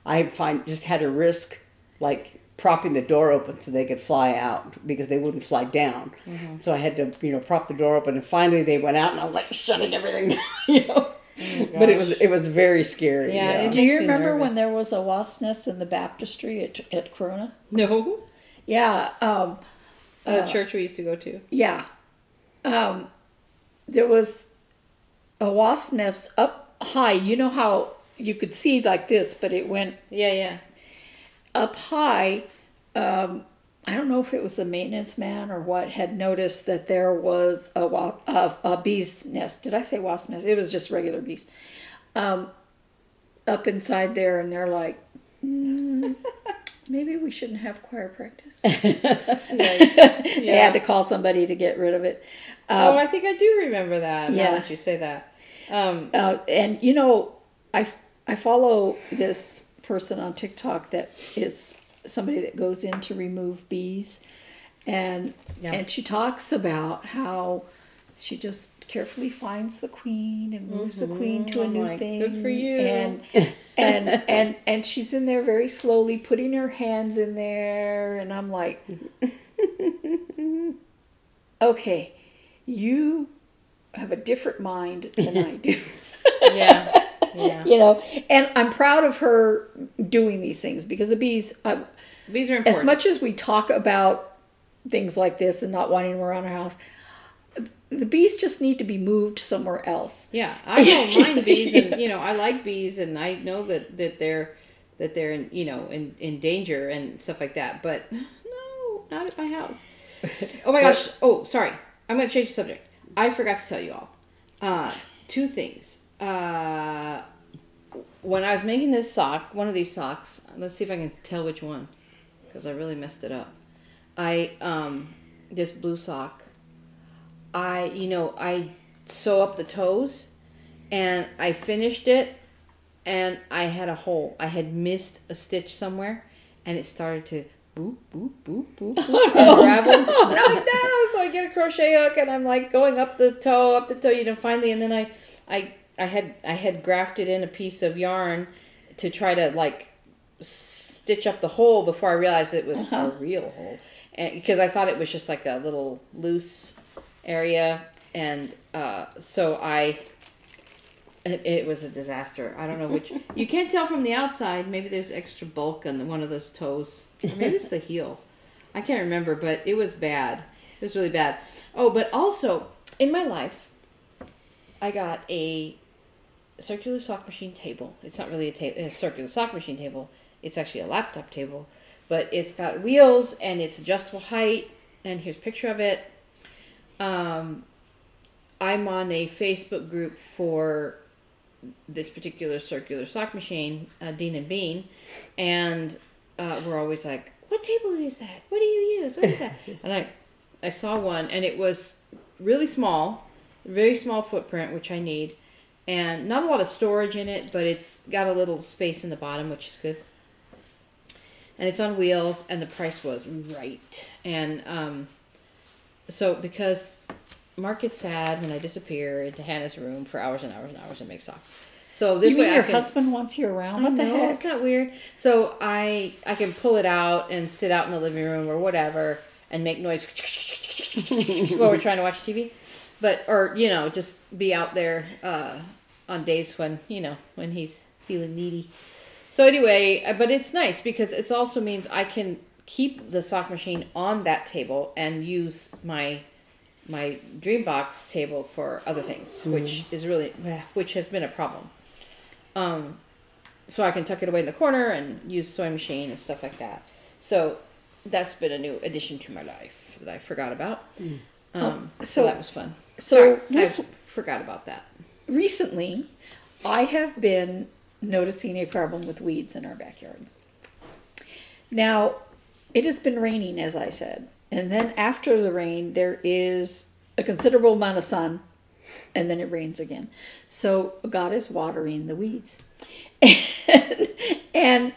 I just had to risk like propping the door open so they could fly out because they wouldn't fly down. Mm-hmm. So I had to prop the door open, and finally they went out, and I was like shutting everything down, Oh, but it was very scary. Yeah. Do you remember when there was a wasp nest in the baptistry at Corona? No. Yeah. At a church we used to go to. Yeah. There was a wasp nest up high. You know how you could see like this, but it went up high. I don't know if it was the maintenance man or what had noticed that there was a bee's nest. Did I say wasp nest? It was just regular bees. Up inside there, and they're like, maybe we shouldn't have choir practice. They had to call somebody to get rid of it. I think I do remember that, now that you say that. And, I follow this person on TikTok that is somebody that goes in to remove bees, and she talks about how she just carefully finds the queen and moves the queen to a new thing. Good for you. And she's in there very slowly putting her hands in there, and I'm like, okay, you have a different mind than I do. Yeah. And I'm proud of her doing these things because the bees are important. As much as we talk about things like this and not wanting them around our house, the bees just need to be moved somewhere else. Yeah, I don't mind bees, and I like bees, and I know that they're in danger and stuff like that. But no, not at my house. Oh my gosh! Oh, sorry. I'm going to change the subject. I forgot to tell you all two things. When I was making this sock, one of these socks, let's see if I can tell which one, because I really messed it up. I this blue sock, I sew up the toes, and I finished it, and I had a hole. I had missed a stitch somewhere, and it started to boop, boop, boop, boop, boop, unravel. And I'm like, no! So I get a crochet hook, and I'm like going up the toe, finally, and then I had grafted in a piece of yarn to try to like stitch up the hole before I realized it was a real hole, and because I thought it was just like a little loose area, and so it was a disaster. I don't know which. You can't tell from the outside. Maybe there's extra bulk on one of those toes. Or maybe it's the heel. I can't remember, but it was bad. It was really bad. Oh, but also, in my life, I got a circular sock machine table. It's not really a circular sock machine table. It's actually a laptop table. But it's got wheels, and it's adjustable height. And here's a picture of it. I'm on a Facebook group for this particular circular sock machine, Dean and Bean, and we're always like, what table is that? What do you use? What is that? And I saw one, and it was really small, very small footprint, which I need, and not a lot of storage in it, but it's got a little space in the bottom, which is good. And it's on wheels, and the price was right. And so because Mark gets sad when I disappear into Hannah's room for hours and hours and hours and make socks. So this way your husband wants you around? What the heck? It's not weird. So I can pull it out and sit out in the living room or whatever and make noise while we're trying to watch TV. Or just be out there on days when he's feeling needy. So anyway, but it's nice because it also means I can keep the sock machine on that table and use my Dreambox table for other things, which has been a problem. So I can tuck it away in the corner and use sewing machine and stuff like that. So that's been a new addition to my life that I forgot about. So that was fun. So I forgot about that. Recently, I have been noticing a problem with weeds in our backyard. Now, it has been raining, as I said. And then after the rain, there is a considerable amount of sun, and then it rains again. So God is watering the weeds. And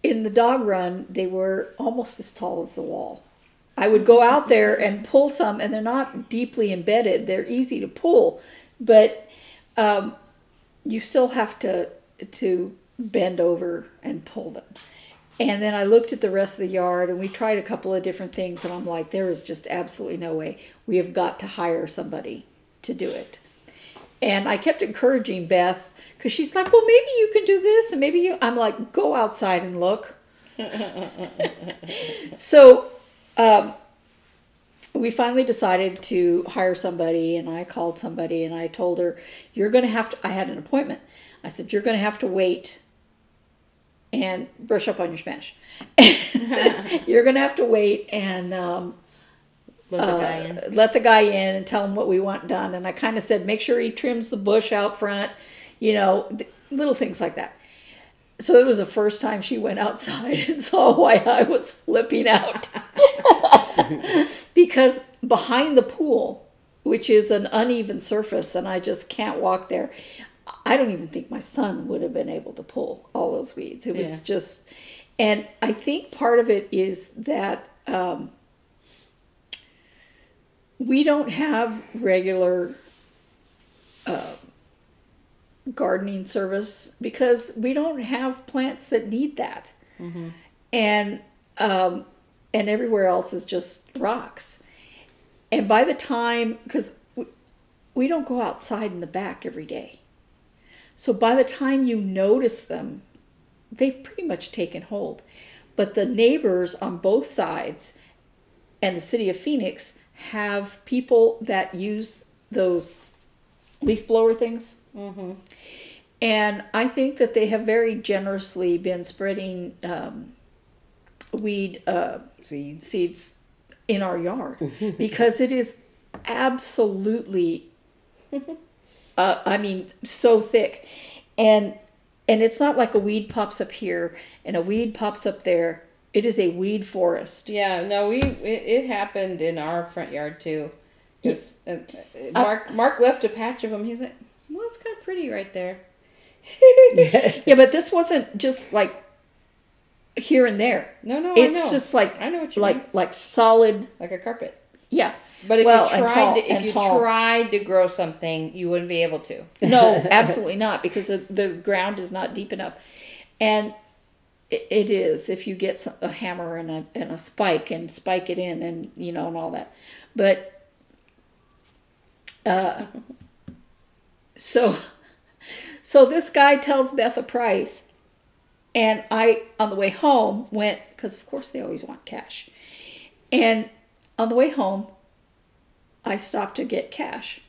in the dog run, they were almost as tall as the wall. I would go out there and pull some, and they're not deeply embedded. They're easy to pull, but you still have to bend over and pull them. And then I looked at the rest of the yard, and we tried a couple of different things, and I'm like, there is just absolutely no way. We have got to hire somebody to do it. And I kept encouraging Beth, because she's like, well, maybe you can do this, and maybe you... I'm like, go outside and look. So we finally decided to hire somebody, and I called somebody, and I told her, you're going to have to... I had an appointment. I said, you're going to have to wait and brush up on your Spanish. You're going to have to wait and let the guy in and tell him what we want done. And I kind of said, make sure he trims the bush out front, little things like that. So it was the first time she went outside and saw why I was flipping out. Because behind the pool, which is an uneven surface, and I just can't walk there, I don't even think my son would have been able to pull all those weeds. It was just, and I think part of it is that we don't have regular gardening service because we don't have plants that need that. Mm-hmm. And everywhere else is just rocks. And by the time, because we don't go outside in the back every day. So by the time you notice them, they've pretty much taken hold. But the neighbors on both sides and the city of Phoenix have people that use those leaf blower things. Mm-hmm. And I think that they have very generously been spreading weed seeds in our yard because it is absolutely so thick, and it's not like a weed pops up here and a weed pops up there. It is a weed forest. Yeah, no, it happened in our front yard too. Because Mark left a patch of them. He's like, well, it's kind of pretty right there. Yeah, but this wasn't just like here and there. No, I know. It's just like I know what you mean. like solid. Like a carpet. Yeah. But if you tall. tried to grow something, you wouldn't be able to. No, absolutely not, because the ground is not deep enough. And it is if you get a hammer and a spike and spike it in and and all that. But so this guy tells Beth a price, and I on the way home went, because of course they always want cash, and on the way home I stopped to get cash.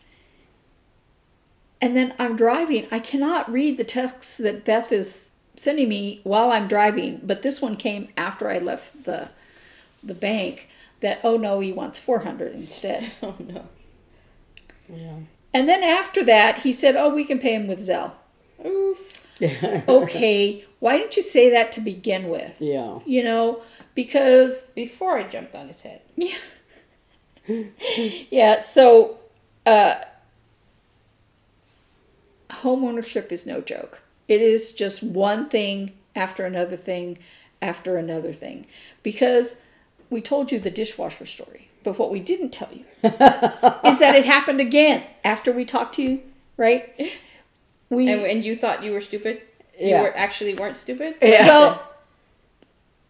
And then I'm driving. I cannot read the text that Beth is sending me while I'm driving, but this one came after I left the bank, that, oh no, he wants $400 instead. Oh no. Yeah. And then after that, he said, oh, we can pay him with Zelle. Oof. Okay, why didn't you say that to begin with? Yeah. Because... Before I jumped on his head. Yeah. Yeah, so homeownership is no joke. It is just one thing after another thing after another thing. Because we told you the dishwasher story, but what we didn't tell you is that it happened again after we talked to you, right? And you thought you were stupid? Yeah. You actually weren't stupid? Yeah. Well,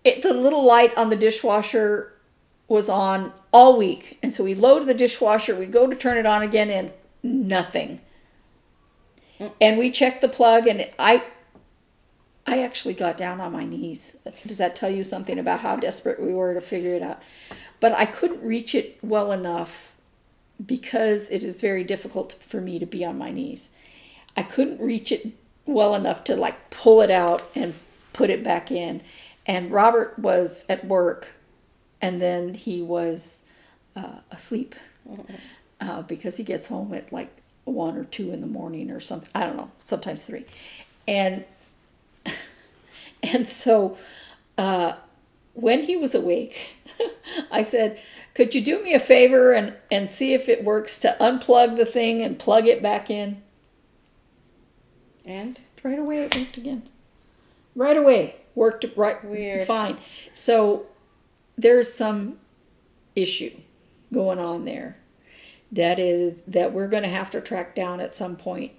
the little light on the dishwasher was on all week. And so we loaded the dishwasher, we go to turn it on again, and nothing. And we checked the plug, and I actually got down on my knees. Does that tell you something about how desperate we were to figure it out? But I couldn't reach it well enough, because it is very difficult for me to be on my knees. I couldn't reach it well enough to like pull it out and put it back in. And Robert was at work, and then he was asleep because he gets home at like 1 or 2 in the morning or something. I don't know, sometimes 3. And so when he was awake, I said, could you do me a favor and see if it works to unplug the thing and plug it back in? And? Right away it worked again. Right away. Worked right. Weird. Fine. So there's some issue going on there that we're going to have to track down at some point,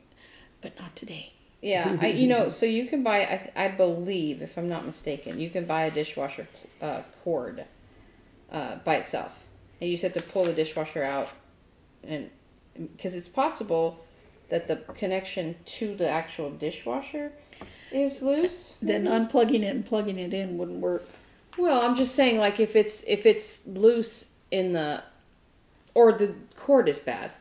but not today. Yeah, so you can buy, I believe, if I'm not mistaken, you can buy a dishwasher cord by itself. And you just have to pull the dishwasher out, and because it's possible that the connection to the actual dishwasher is loose. Then unplugging it and plugging it in wouldn't work. Well, I'm just saying, like, if it's loose or the cord is bad,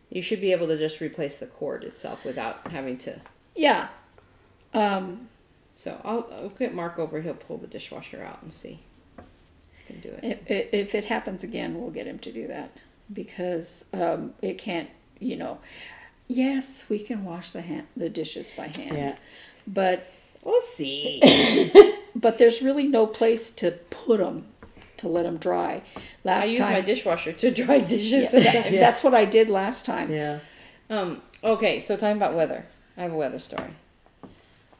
you should be able to just replace the cord itself without having to. Yeah. So I'll get Mark over. He'll pull the dishwasher out and see. Can do it. If it happens again, we'll get him to do that, because it can't. Yes, we can wash the dishes by hand. Yeah. But We'll see. but there's really no place to put them to let them dry. I use my dishwasher to dry dishes sometimes. That's what I did last time. Yeah. Okay, so talking about weather. I have a weather story.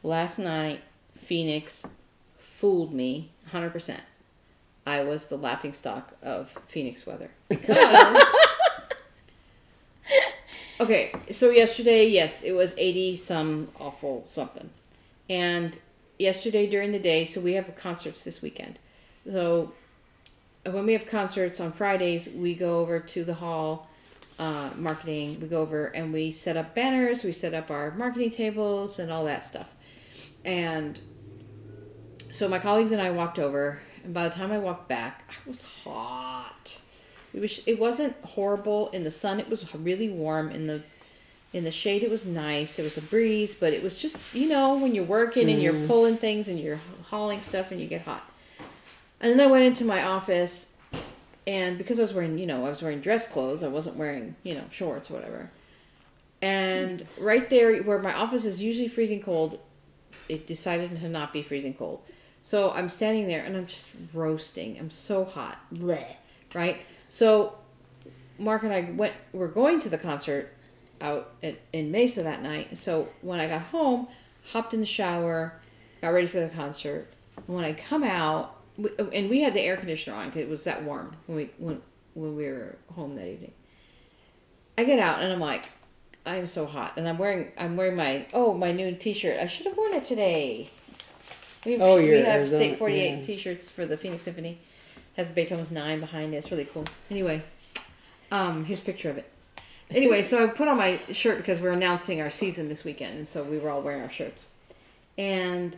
Last night, Phoenix fooled me 100%. I was the laughingstock of Phoenix weather. Because... Okay, so yesterday, yes, it was 80 some awful something. And yesterday during the day, so we have concerts this weekend. So when we have concerts on Fridays, we go over to the hall, marketing, we go over and we set up banners, we set up our marketing tables and all that stuff. And so my colleagues and I walked over, and by the time I walked back, I was hot. It wasn't horrible in the sun. It was really warm in the shade. It was nice. There was a breeze, but it was just, when you're working and you're pulling things and you're hauling stuff and you get hot. And then I went into my office, and because I was wearing dress clothes, I wasn't wearing, shorts or whatever. And right there where my office is usually freezing cold, it decided to not be freezing cold. So I'm standing there and I'm just roasting. I'm so hot. Blech, right? So Mark and I we're going to the concert out in Mesa that night. So when I got home, hopped in the shower, got ready for the concert. And when I come out, and we had the air conditioner on because it was that warm when we were home that evening. I get out and I'm like, I'm so hot, and I'm wearing my new T-shirt. I should have worn it today. We have State 48 T-shirts for the Phoenix Symphony. Has Beethoven's 9 behind it. It's really cool. Anyway, here's a picture of it. Anyway, so I put on my shirt because we're announcing our season this weekend, and so we were all wearing our shirts. And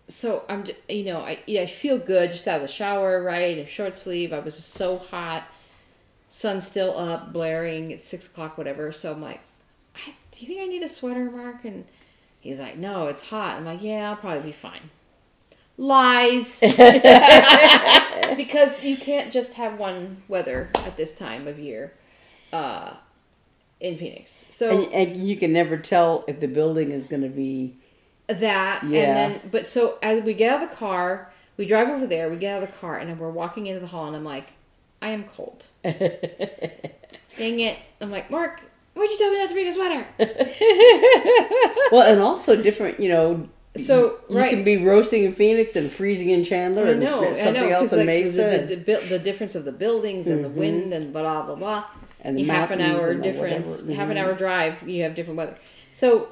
so I'm, I feel good just out of the shower, right? A short sleeve. I was just so hot. Sun's still up, blaring. It's 6 o'clock, whatever. So I'm like, do you think I need a sweater, Mark? And he's like, no, it's hot. I'm like, yeah, I'll probably be fine. Lies. Because you can't just have one weather at this time of year in Phoenix. So and you can never tell if the building is going to be that. Yeah. And then, but so as we get out of the car, we drive over there, we get out of the car, and we're walking into the hall, and I'm like, I am cold. Dang it. I'm like, Mark, why'd you tell me not to bring a sweater? Well, and also different, So you can be roasting in Phoenix and freezing in Chandler and something else in Mesa. The difference of the buildings and the wind and blah, blah, blah. And the half an hour difference, half an hour drive, you have different weather. So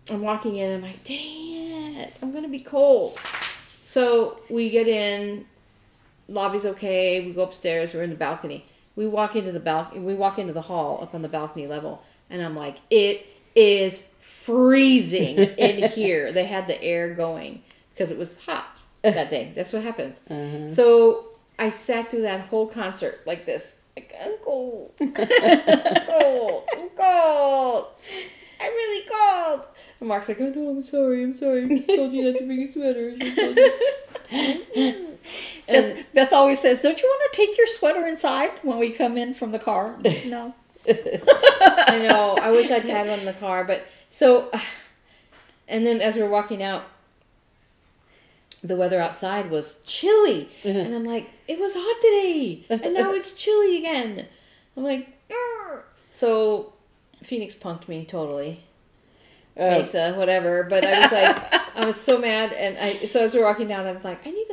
I'm walking in and I'm like, dang it, I'm going to be cold. So we get in, lobby's okay, we go upstairs, we're in the balcony. We walk into the hall up on the balcony level, and I'm like, it is freezing in here. They had the air going because it was hot that day. That's what happens. Uh-huh. So I sat through that whole concert like this. Like, I'm cold. I'm cold. I'm cold. I'm really cold. And Mark's like, oh no, I'm sorry. I told you not to bring a sweater. And Beth always says, don't you want to take your sweater inside when we come in from the car? No. I know. I wish I'd had one in the car. But so, and then as we're walking out, the weather outside was chilly. Mm-hmm. And I'm like, it was hot today. And now it's chilly again. I'm like, argh. So Phoenix punked me totally. Mesa, whatever. But I was like, I was so mad. And so as we're walking down, I was like, I need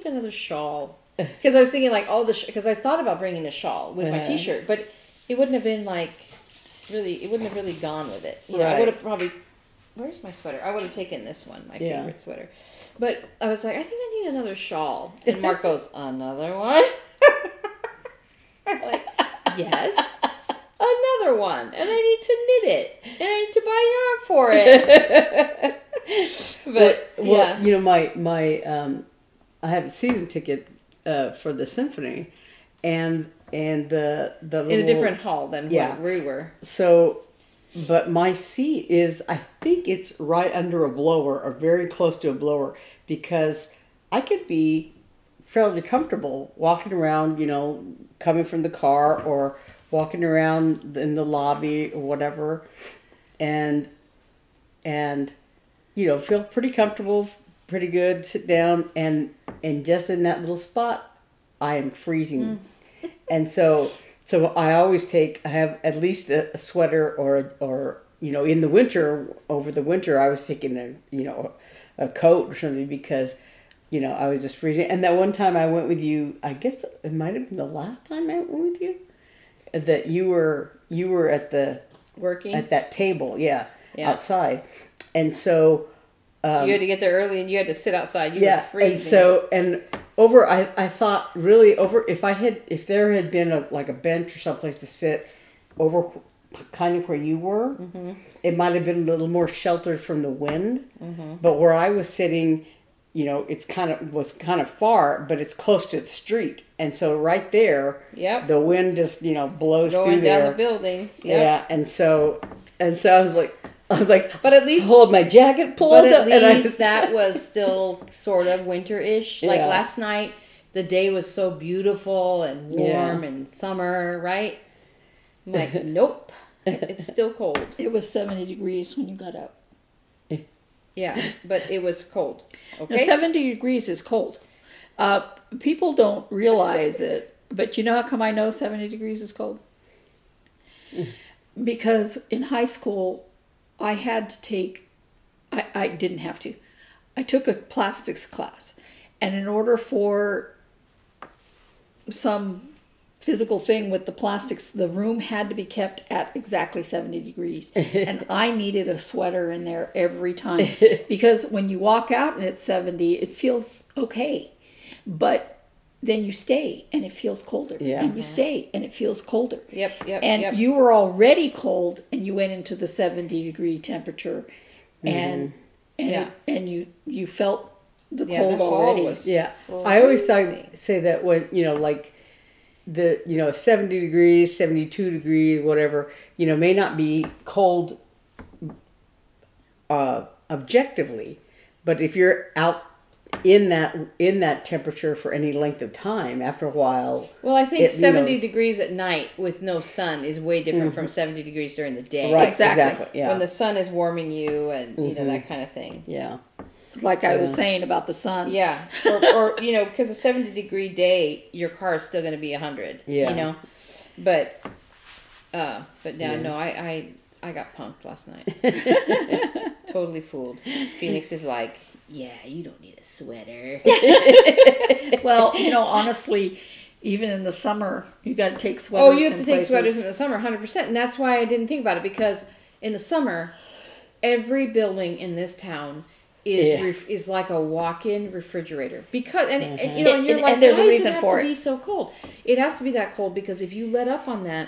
another shawl. Because I was thinking like because I thought about bringing a shawl with my T-shirt, but it wouldn't have been like it wouldn't have really gone with it. You know, I would have probably, where's my sweater? I would have taken this one, my favorite sweater. But I was like, I think I need another shawl. And Mark goes, another one? I'm like, yes, another one. And I need to knit it. And I need to buy yarn for it. But, well, I have a season ticket for the symphony, and the little, in a different hall than where we were. So, but my seat is, I think it's right under a blower or very close to a blower, because I could be fairly comfortable walking around, coming from the car or walking around in the lobby or whatever, and feel pretty comfortable, pretty good, sit down, and just in that little spot, I am freezing. And so I always I have at least a sweater or in the winter, over the winter, I was taking a coat or something, because I was just freezing. And that one time I went with you, I guess it might have been the last time I went with you, that you were at the working at that table, outside. And so you had to get there early, and you had to sit outside. You were freezing. And I thought really if there had been a bench or someplace to sit over kind of where you were, it might have been a little more sheltered from the wind. But where I was sitting, was kind of far, but it's close to the street, and so right there, the wind just blows going through down the buildings. Yeah, and so I was like, but at least hold my jacket pulled up. But at least that was still sort of winter-ish. Like last night, the day was so beautiful and warm and summer, right? I'm like, nope, it's still cold. It was 70 degrees when you got up. Yeah, but it was cold. Now, Okay. 70 degrees is cold. People don't realize it, but you know how come I know 70 degrees is cold? Because in high school, I had to take, I didn't have to, I took a plastics class. And in order for some physical thing with the plastics, the room had to be kept at exactly 70 degrees. And I needed a sweater in there every time. Because when you walk out and it's 70, it feels okay. But then you stay and it feels colder. Yeah. And you stay and it feels colder. Yep. And you were already cold and you went into the 70 degree temperature and you felt the cold the hall already. was I always freezing. say that when, like, the 70 degrees, 72 degrees, whatever, may not be cold objectively, but if you're out in that temperature for any length of time, after a while, Well, I think 70 degrees at night with no sun is way different from 70 degrees during the day. Right, exactly. Yeah. When the sun is warming you and that kind of thing. Yeah. Like I was saying about the sun. Yeah, or because a 70-degree day, your car is still going to be 100. Yeah. But no, I got punked last night. Totally fooled. Phoenix is like, yeah, you don't need a sweater. Well, honestly, even in the summer, you got to take sweaters. Oh, you have to take places. sweaters in the summer, 100%. And that's why I didn't think about it, because in the summer, every building in this town is like a walk-in refrigerator, because and you're like, there's why a does reason it have for to it. be so cold? It has to be that cold because if you let up on that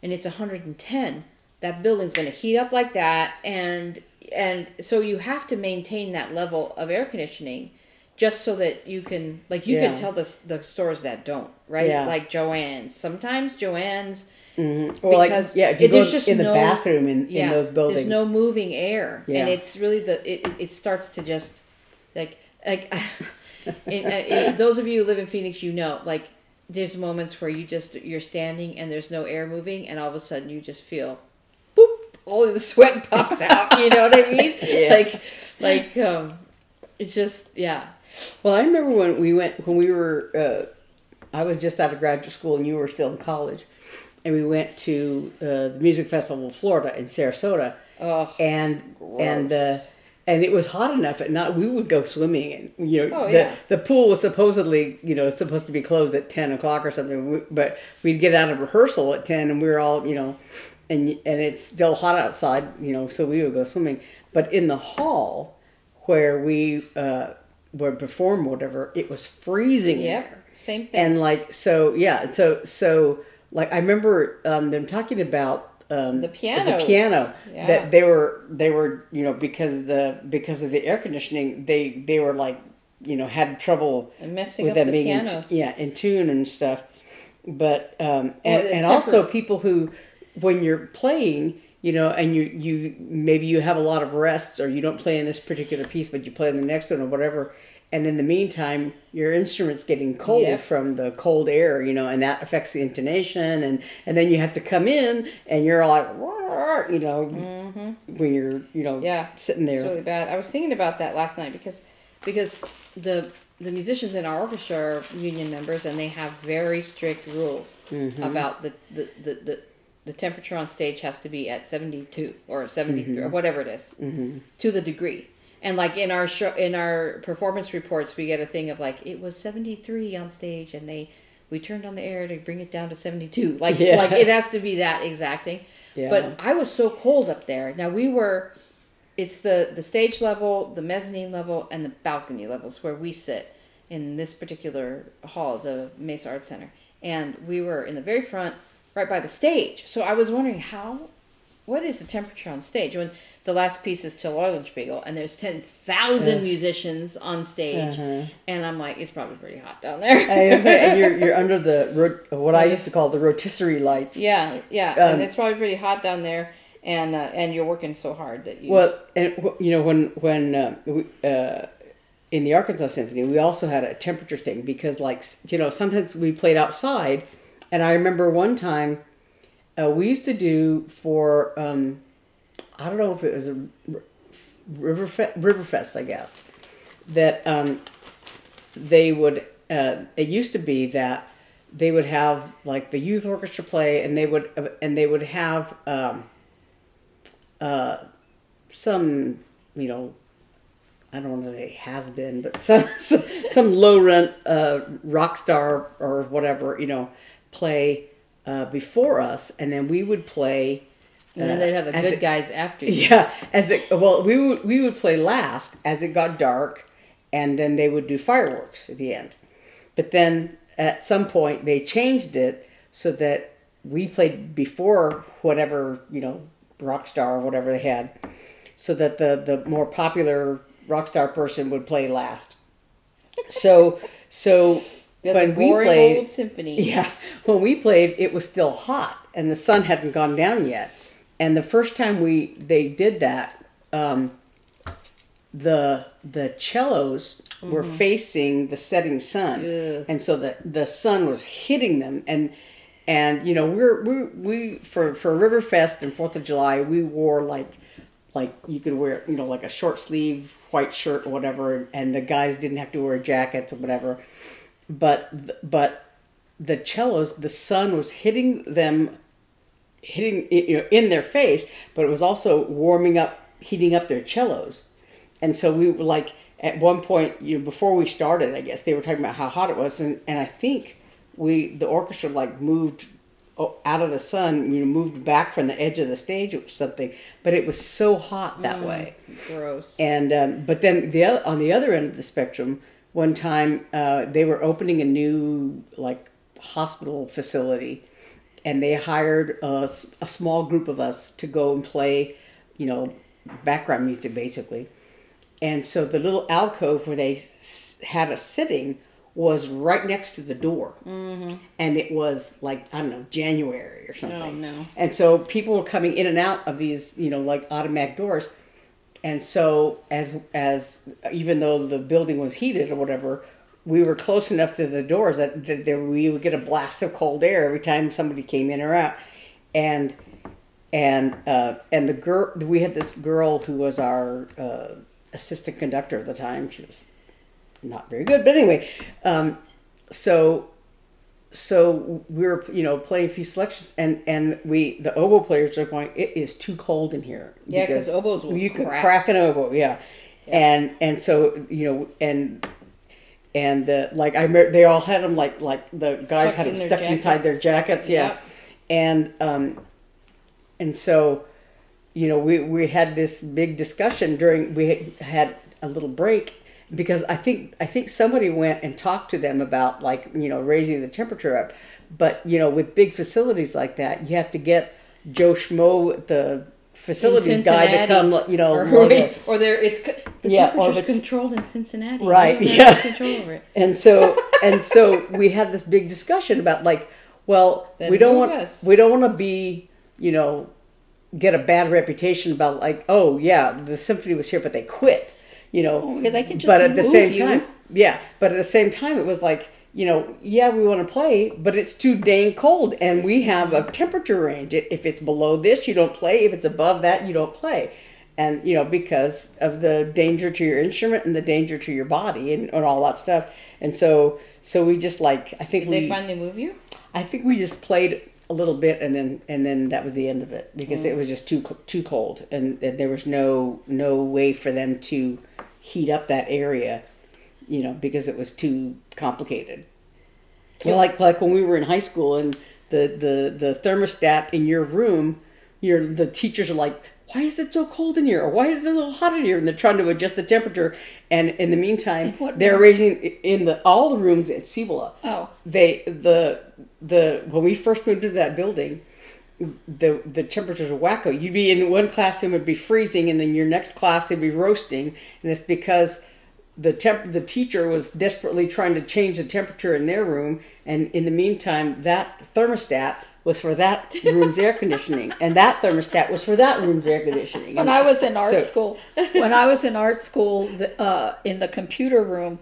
and it's 110, that building's going to heat up like that, and so you have to maintain that level of air conditioning just so that you can can tell the stores that don't, right? Yeah. Like Joann's. Sometimes Joann's. Or Because if you go there's just in the no bathroom in those buildings, there's no moving air, Yeah. and it's really it starts to just like those of you who live in Phoenix, like there's moments where you're standing and there's no air moving, and all of a sudden you just feel boop, all of the sweat pops out. You know what I mean? Yeah. It's just Well, I remember when we were I was just out of graduate school and you were still in college. And we went to the Music Festival of Florida in Sarasota, and it was hot enough at night. We would go swimming, and the pool was supposedly supposed to be closed at 10 o'clock or something. But we'd get out of rehearsal at 10, and we were all and it's still hot outside, so we would go swimming. But in the hall where we would perform, whatever, it was freezing. Yep, there. same thing. And like I remember them talking about the piano that they were because of the air conditioning they were like had trouble and messing with up them the being pianos. in tune and stuff. But and also people who, when you're playing, and you maybe you have a lot of rests, or you don't play in this particular piece but you play in the next one or whatever. And in the meantime, your instrument's getting cold from the cold air, and that affects the intonation. And then you have to come in, and you're like, when you're, sitting there. It's really bad. I was thinking about that last night because the musicians in our orchestra are union members, and they have very strict rules about the temperature on stage has to be at 72 or 73 or whatever it is to the degree. And like in our performance reports, we get a thing of like, it was 73 on stage, and we turned on the air to bring it down to 72. Like it has to be that exacting. Yeah. But I was so cold up there. Now it's the stage level, the mezzanine level, and the balcony levels where we sit in this particular hall, the Mesa Arts Center. And we were in the very front, right by the stage. So I was wondering what is the temperature on stage when the last piece is Till Eulenspiegel, and there's 10,000 musicians on stage, and I'm like, it's probably pretty hot down there. And you're under what I used to call the rotisserie lights. Yeah, and it's probably pretty hot down there, and you're working so hard that you. Well, and when in the Arkansas Symphony, we also had a temperature thing because, sometimes we played outside, and I remember one time we used to do for. I don't know if it was Riverfest, I guess, that they would. It used to be that they would have like the youth orchestra play, and they would have some, you know, I don't know if it has been, but some low rent rock star or whatever, you know, play before us, and then we would play. And then they'd have the good guys after you. Yeah, we would play last as it got dark, and then they would do fireworks at the end. But then at some point they changed it so that we played before whatever, you know, rock star or whatever they had, so that the more popular rock star person would play last. So when we played old symphony. Yeah, when we played, it was still hot and the sun hadn't gone down yet. And the first time they did that, the cellos were facing the setting sun, and so the sun was hitting them. And you know, we for Riverfest and 4th of July, we wore like you could wear, you know, like a short sleeve white shirt or whatever, and the guys didn't have to wear jackets or whatever. But the cellos, the sun was hitting them, you know, in their face, but it was also heating up their cellos. And so we were like, at one point, you know, before we started, I guess they were talking about how hot it was, and I think the orchestra like moved out of the sun, you know, moved back from the edge of the stage or something, but it was so hot that way. Gross. And but then on the other end of the spectrum, one time they were opening a new like hospital facility, and they hired a small group of us to go and play, you know, background music basically. And so the little alcove where they had us sitting was right next to the door. Mm-hmm. And it was like, I don't know, January or something. Oh, no. And so people were coming in and out of these, you know, like automatic doors. And so as even though the building was heated or whatever, we were close enough to the doors that we would get a blast of cold air every time somebody came in or out. And the girl, we had this girl who was our assistant conductor at the time. She was not very good, but anyway, so we were, you know, playing a few selections, and the oboe players are going, it is too cold in here. Yeah, because oboes will you could crack an oboe, yeah. And so, you know, and like I remember they all had them like the guys had them stuck inside their jackets, yeah. Yep. And so, you know, we had this big discussion we had a little break, because I think somebody went and talked to them about, like, you know, raising the temperature up. But, you know, with big facilities like that, you have to get Joe Schmo, the facilities guy, to come, you know, the temperature's controlled in Cincinnati, right? Yeah, control over it. And so we had this big discussion about, like, well, then we don't want to be, you know, get a bad reputation about, like, oh yeah, the symphony was here but they quit, you know. They can just but at the same you. time, yeah. But at the same time, it was like, you know, yeah, we want to play, but it's too dang cold, and we have a temperature range. If it's below this, you don't play. If it's above that, you don't play. And, you know, because of the danger to your instrument and the danger to your body and all that stuff. And so we just, like, I think Did they finally move you? I think we just played a little bit, and then that was the end of it, because it was just too cold, and there was no way for them to heat up that area, you know, because it was too complicated. You know, like when we were in high school, and the thermostat in your room, the teachers are like, why is it so cold in here? Or why is it a little hot in here? And they're trying to adjust the temperature. And in the meantime, they're raising in all the rooms at Cibola. Oh, when we first moved to that building, the temperatures were wacko. You'd be in one class, it would be freezing, and then your next class they'd be roasting. And it's because the teacher was desperately trying to change the temperature in their room, and in the meantime, that thermostat was for that room's air conditioning, and that thermostat was for that room's air conditioning. When I was in art school, in the computer room,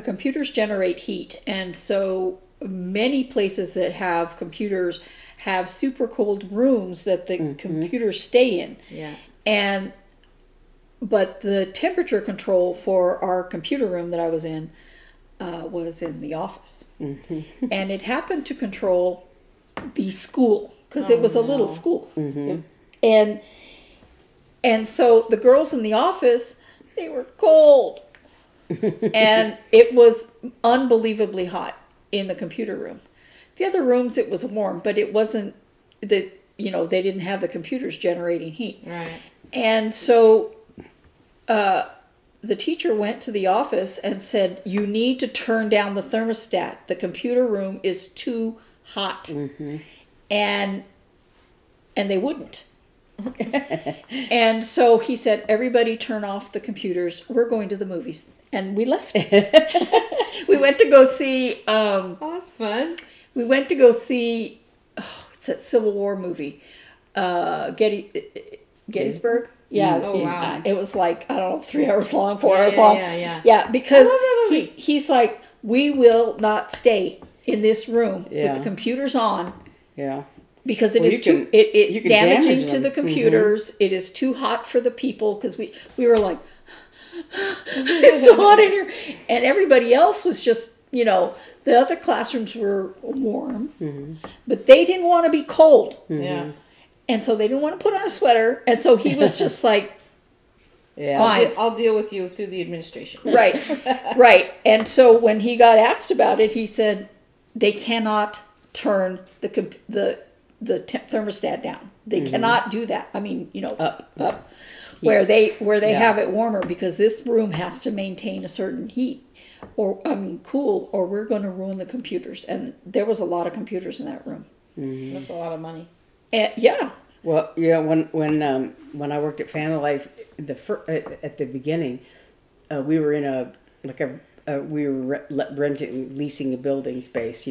computers generate heat, and so many places that have computers have super cold rooms that the computers stay in. Yeah. And but the temperature control for our computer room that I was in the office. Mm-hmm. And it happened to control the school, because it was a little school. Mm-hmm. And so the girls in the office, they were cold. And it was unbelievably hot in the computer room. The other rooms, it was warm, but it wasn't they didn't have the computers generating heat. Right. And so the teacher went to the office and said, you need to turn down the thermostat. The computer room is too hot. Mm-hmm. And they wouldn't. And so he said, everybody turn off the computers. We're going to the movies. And we left. We went to go see... oh, that's fun. We went to go see... it's that Civil War movie. Gettysburg? Yeah. Oh, wow. It was like, I don't know, 3 hours long, 4 Yeah, hours yeah, long. yeah. Yeah, because I love that movie. he's like, we will not stay in this room with Yeah. the computers on. Yeah. Because it Well, is you can- it's you can damaging damage to them. the computers. It is too hot for the people, because we were like, it's so hot in here. And everybody else was just, the other classrooms were warm, but they didn't want to be cold. Yeah. And so they didn't want to put on a sweater. And so he was just like, Yeah. fine. I'll deal with you through the administration. Right, right. And so when he got asked about it, he said, they cannot turn the thermostat down. They cannot do that. I mean, up, where they Yeah. have it warmer, because this room has to maintain a certain heat, cool, or we're going to ruin the computers. And there was a lot of computers in that room. That's a lot of money. And, yeah. Well, yeah, when I worked at Family Life, at the beginning, we were in leasing a building space,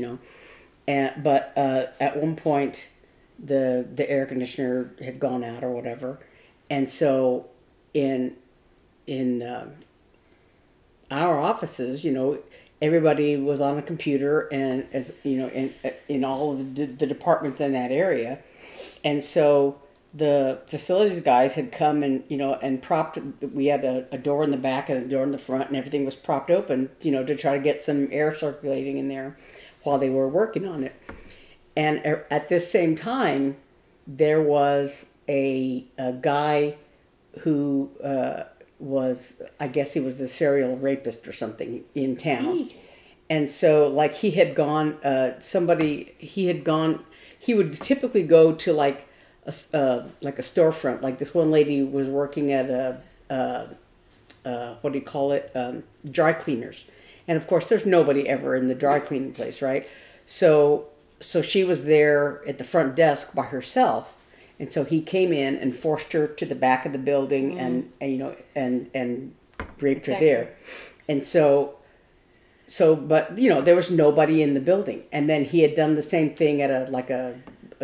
but at one point the air conditioner had gone out or whatever, and so in our offices, everybody was on a computer, and as in all of the departments in that area. And so the facilities guys had come and propped. We had a door in the back and a door in the front, and everything was propped open, to try to get some air circulating in there while they were working on it. And at this same time, there was a guy who I guess he was a serial rapist or something in town. Jeez. And so, he had gone. He would typically go to like a storefront. Like this one lady was working at what do you call it? Dry cleaners. And of course, there's nobody ever in the dry cleaning place, right? So she was there at the front desk by herself, and so he came in and forced her to the back of the building and raped her there. And but there was nobody in the building. And then he had done the same thing at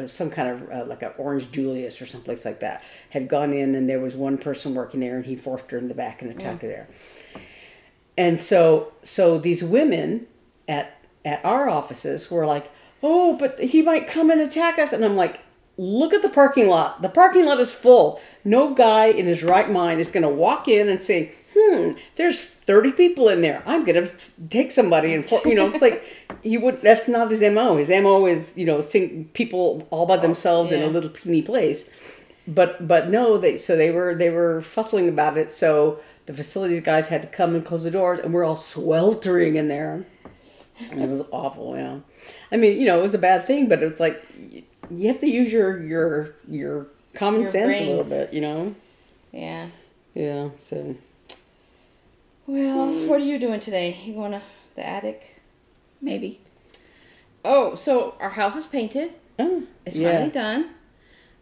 some kind of like an Orange Julius or someplace like that. Had gone in, and there was one person working there, and he forced her in the back and attacked her there. And so these women at our offices were like, oh, but he might come and attack us. And I'm like, look at the parking lot. The parking lot is full. No guy in his right mind is going to walk in and say, there's 30 people in there. I'm going to take somebody. And, it's like, that's not his MO. His MO is, seeing people all by themselves in a little teeny place. But no, they were fussing about it. So the facilities guys had to come and close the doors, and we're all sweltering in there. And it was awful. Yeah. I mean, it was a bad thing, but it's like, you have to use your common sense brains. a little bit, Yeah. Yeah. So. Well, what are you doing today? You going to the attic? Maybe. Oh, so our house is painted. Oh, It's finally done.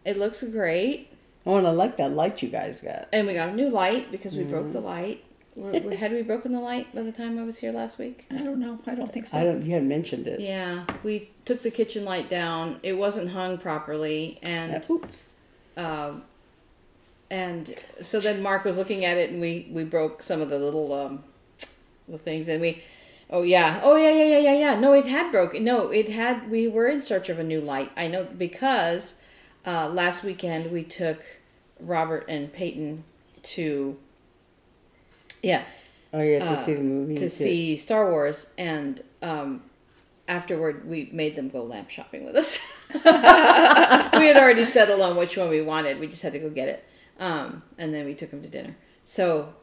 It looks great. Oh, and I like that light you guys got. And we got a new light because we broke the light. Had we broken the light by the time I was here last week? I don't know. I don't think so. You hadn't mentioned it. Yeah, we took the kitchen light down. It wasn't hung properly, and Oops. and so then Mark was looking at it, and we broke some of the little the things, and no, it had broken. No, it had. We were in search of a new light. I know because last weekend we took Robert and Peyton to Yeah. Oh, you have to see the movie. To see Star Wars, and afterward we made them go lamp shopping with us. We had already settled on which one we wanted. We just had to go get it, and then we took them to dinner. So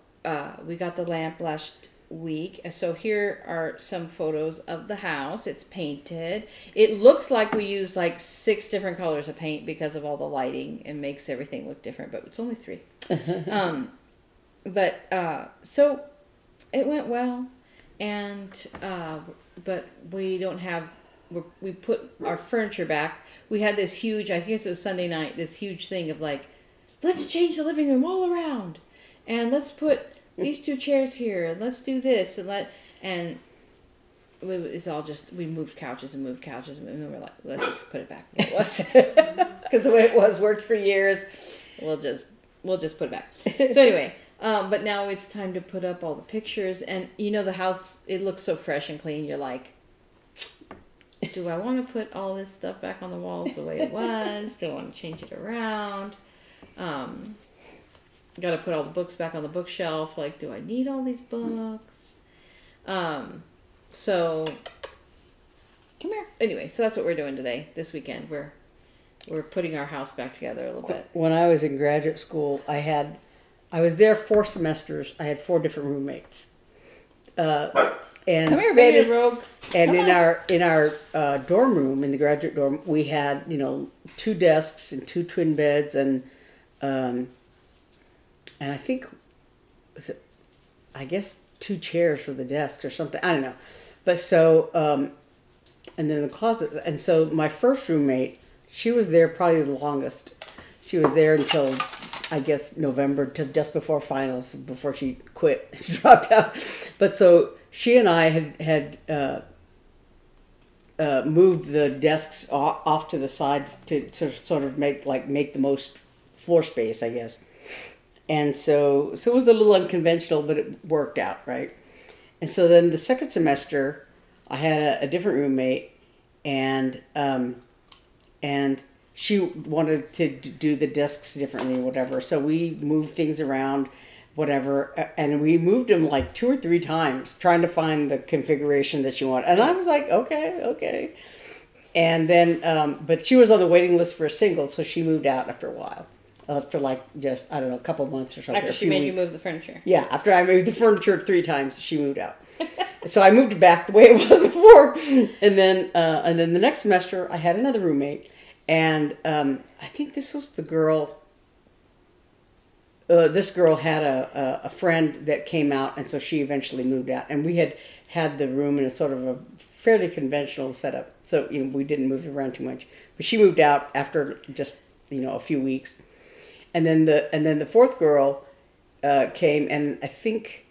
we got the lamp last week. So here are some photos of the house. It's painted. It looks like we use like 6 different colors of paint because of all the lighting. It makes everything look different, but it's only 3. So it went well, and but we don't have. We put our furniture back. We had this huge. I guess it was Sunday night. This huge thing of like, let's change the living room all around, and let's put these 2 chairs here, and let's do this, and it's all just, we moved couches, and we were like, let's just put it back the way it was, because the way it was worked for years. We'll just put it back. So anyway, but now it's time to put up all the pictures, and the house, it looks so fresh and clean. You're like, do I want to put all this stuff back on the walls the way it was? Do I want to change it around? Got to put all the books back on the bookshelf. Like, do I need all these books? So, come here. Anyway, so that's what we're doing today, this weekend. We're putting our house back together a little bit. When I was in graduate school, I was there 4 semesters. I had 4 different roommates. And come here, baby rogue. And in our dorm room, in the graduate dorm, we had 2 desks and 2 twin beds, and I think, I guess 2 chairs for the desks or something. I don't know. But so, and then the closets. And so my first roommate, she was there probably the longest. She was there until, I guess, November, till just before finals, before she quit, dropped out. But so she and I had moved the desks off to the side to sort of make the most floor space, I guess. And so it was a little unconventional, but it worked out, right? And so then the second semester, I had a different roommate, and she wanted to do the desks differently, whatever. So we moved things around, whatever, and we moved them like 2 or 3 times, trying to find the configuration that she wanted. And I was like, okay. And then, but she was on the waiting list for a single, so she moved out after a while. After a couple months or something. After she made you move the furniture. Yeah, after I moved the furniture 3 times, she moved out. So I moved it back the way it was before. And then the next semester, I had another roommate. And I think this was the girl. This girl had a friend that came out, and so she eventually moved out. And we had the room in a sort of a fairly conventional setup. So we didn't move it around too much. But she moved out after just a few weeks. And then the 4th girl came, and I think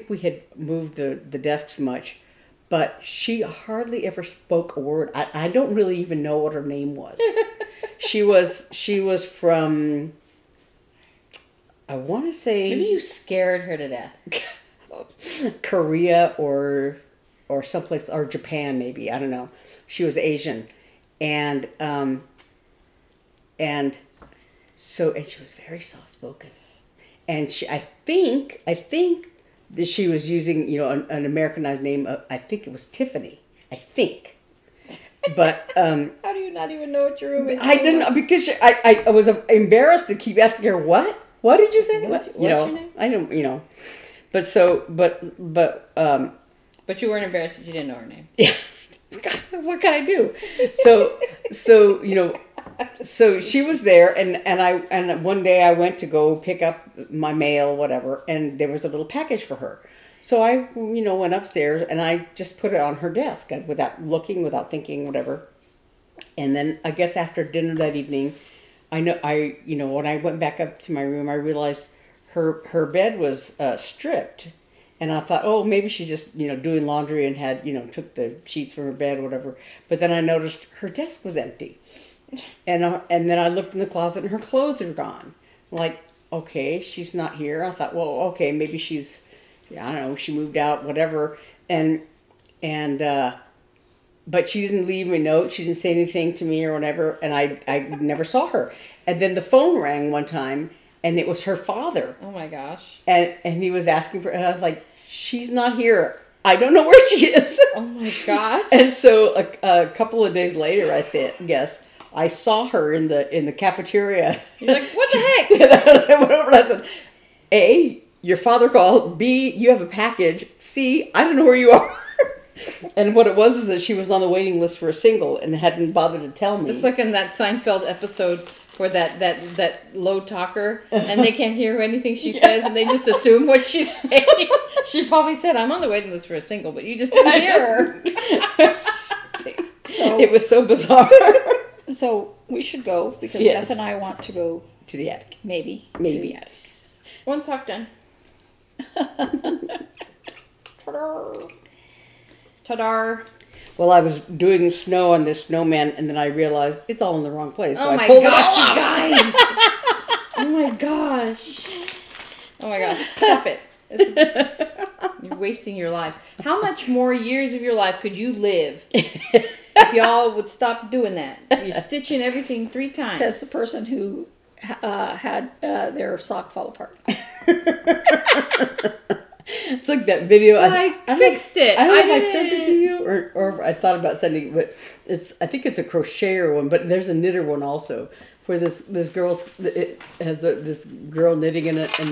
we had moved the desks much, but she hardly ever spoke a word. I don't really even know what her name was. She was from, I want to say, maybe you scared her to death. Korea or someplace, or Japan maybe, I don't know. She was Asian, and so she was very soft spoken, and I think that she was using an Americanized name. I think it was Tiffany. I think, but how do you not even know what your roommate's I didn't know, because I was embarrassed to keep asking her what did you say? What's your name? I don't but you weren't embarrassed that you didn't know her name. Yeah. What can I do? So she was there, and one day I went to go pick up my mail, whatever, and there was a little package for her. So I, went upstairs, and I just put it on her desk without looking, without thinking, whatever. And then I guess after dinner that evening, when I went back up to my room, I realized her bed was stripped. And I thought, oh, maybe she's just, doing laundry and had, took the sheets from her bed or whatever. But then I noticed her desk was empty. And then I looked in the closet and her clothes are gone. Like, okay, she's not here. I thought, well, okay, maybe she's, I don't know, she moved out, whatever. But she didn't leave me a note. She didn't say anything to me or whatever. And I never saw her. And then the phone rang one time. and it was her father. Oh my gosh. And he was asking for, and I was like, she's not here. I don't know where she is. Oh my gosh. And so a couple of days later, I saw her in the cafeteria. You're like, what the heck? And I went over and I said, A, your father called. B, you have a package. C, I don't know where you are. And what it was is that she was on the waiting list for a single and hadn't bothered to tell me. It's like in that Seinfeld episode where that low talker, and they can't hear anything she says, and they just assume what she's saying. She probably said, I'm on the waiting list for a single, but you just didn't hear her. So, it was so bizarre. So we should go because Yes. Beth and I want to go To the attic. maybe. Maybe. To the attic. One sock done. Ta-da. Ta-da. Well, I was doing snow on this snowman, and then I realized it's all in the wrong place. So Oh I my pulled gosh, it all you out. guys. Oh my gosh. Oh my gosh. Stop it. You're wasting your lives. How much more years of your life could you live if y'all would stop doing that? You're stitching everything 3 times. Says the person who had their sock fall apart. It's like that video. I fixed it. I don't know if I did sent it to you or I thought about sending it, but I think it's a crocheter one, but there's a knitter one also where this it has this girl knitting in it, and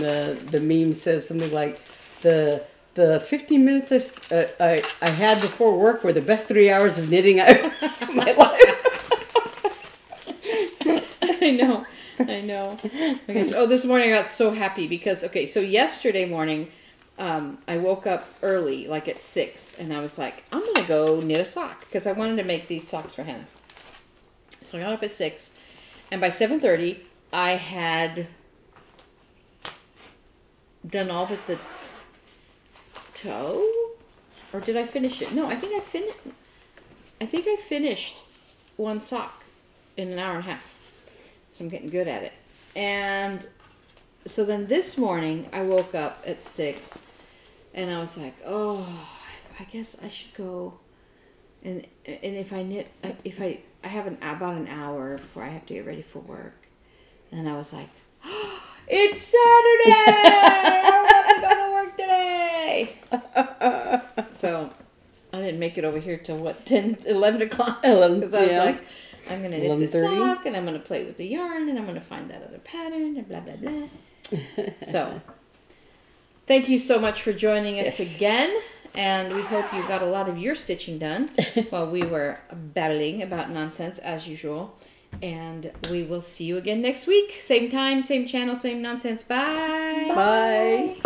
the meme says something like the 15 minutes I had before work were the best 3 hours of knitting of my life. I know. Okay. Oh, this morning I got so happy because, so yesterday morning, I woke up early, like at 6, and I was like, I'm going to go knit a sock because I wanted to make these socks for Hannah. So I got up at 6, and by 7:30, I had done all but the toe, or did I finish it? No, I think I finished one sock in an hour and a half. So I'm getting good at it. And so then this morning I woke up at 6 and I was like, oh, I guess I should go. And if I knit, I have about an hour before I have to get ready for work. And I was like, oh, it's Saturday! I want to go to work today! So I didn't make it over here till 11 o'clock. 11, Because I was yeah. like, I'm going to knit the 11:30. sock, and I'm going to play with the yarn, and I'm going to find that other pattern, and blah, blah, blah. So, thank you so much for joining us Yes. again, and we hope you got a lot of your stitching done while we were babbling about nonsense, as usual. And we will see you again next week. Same time, same channel, same nonsense. Bye. Bye.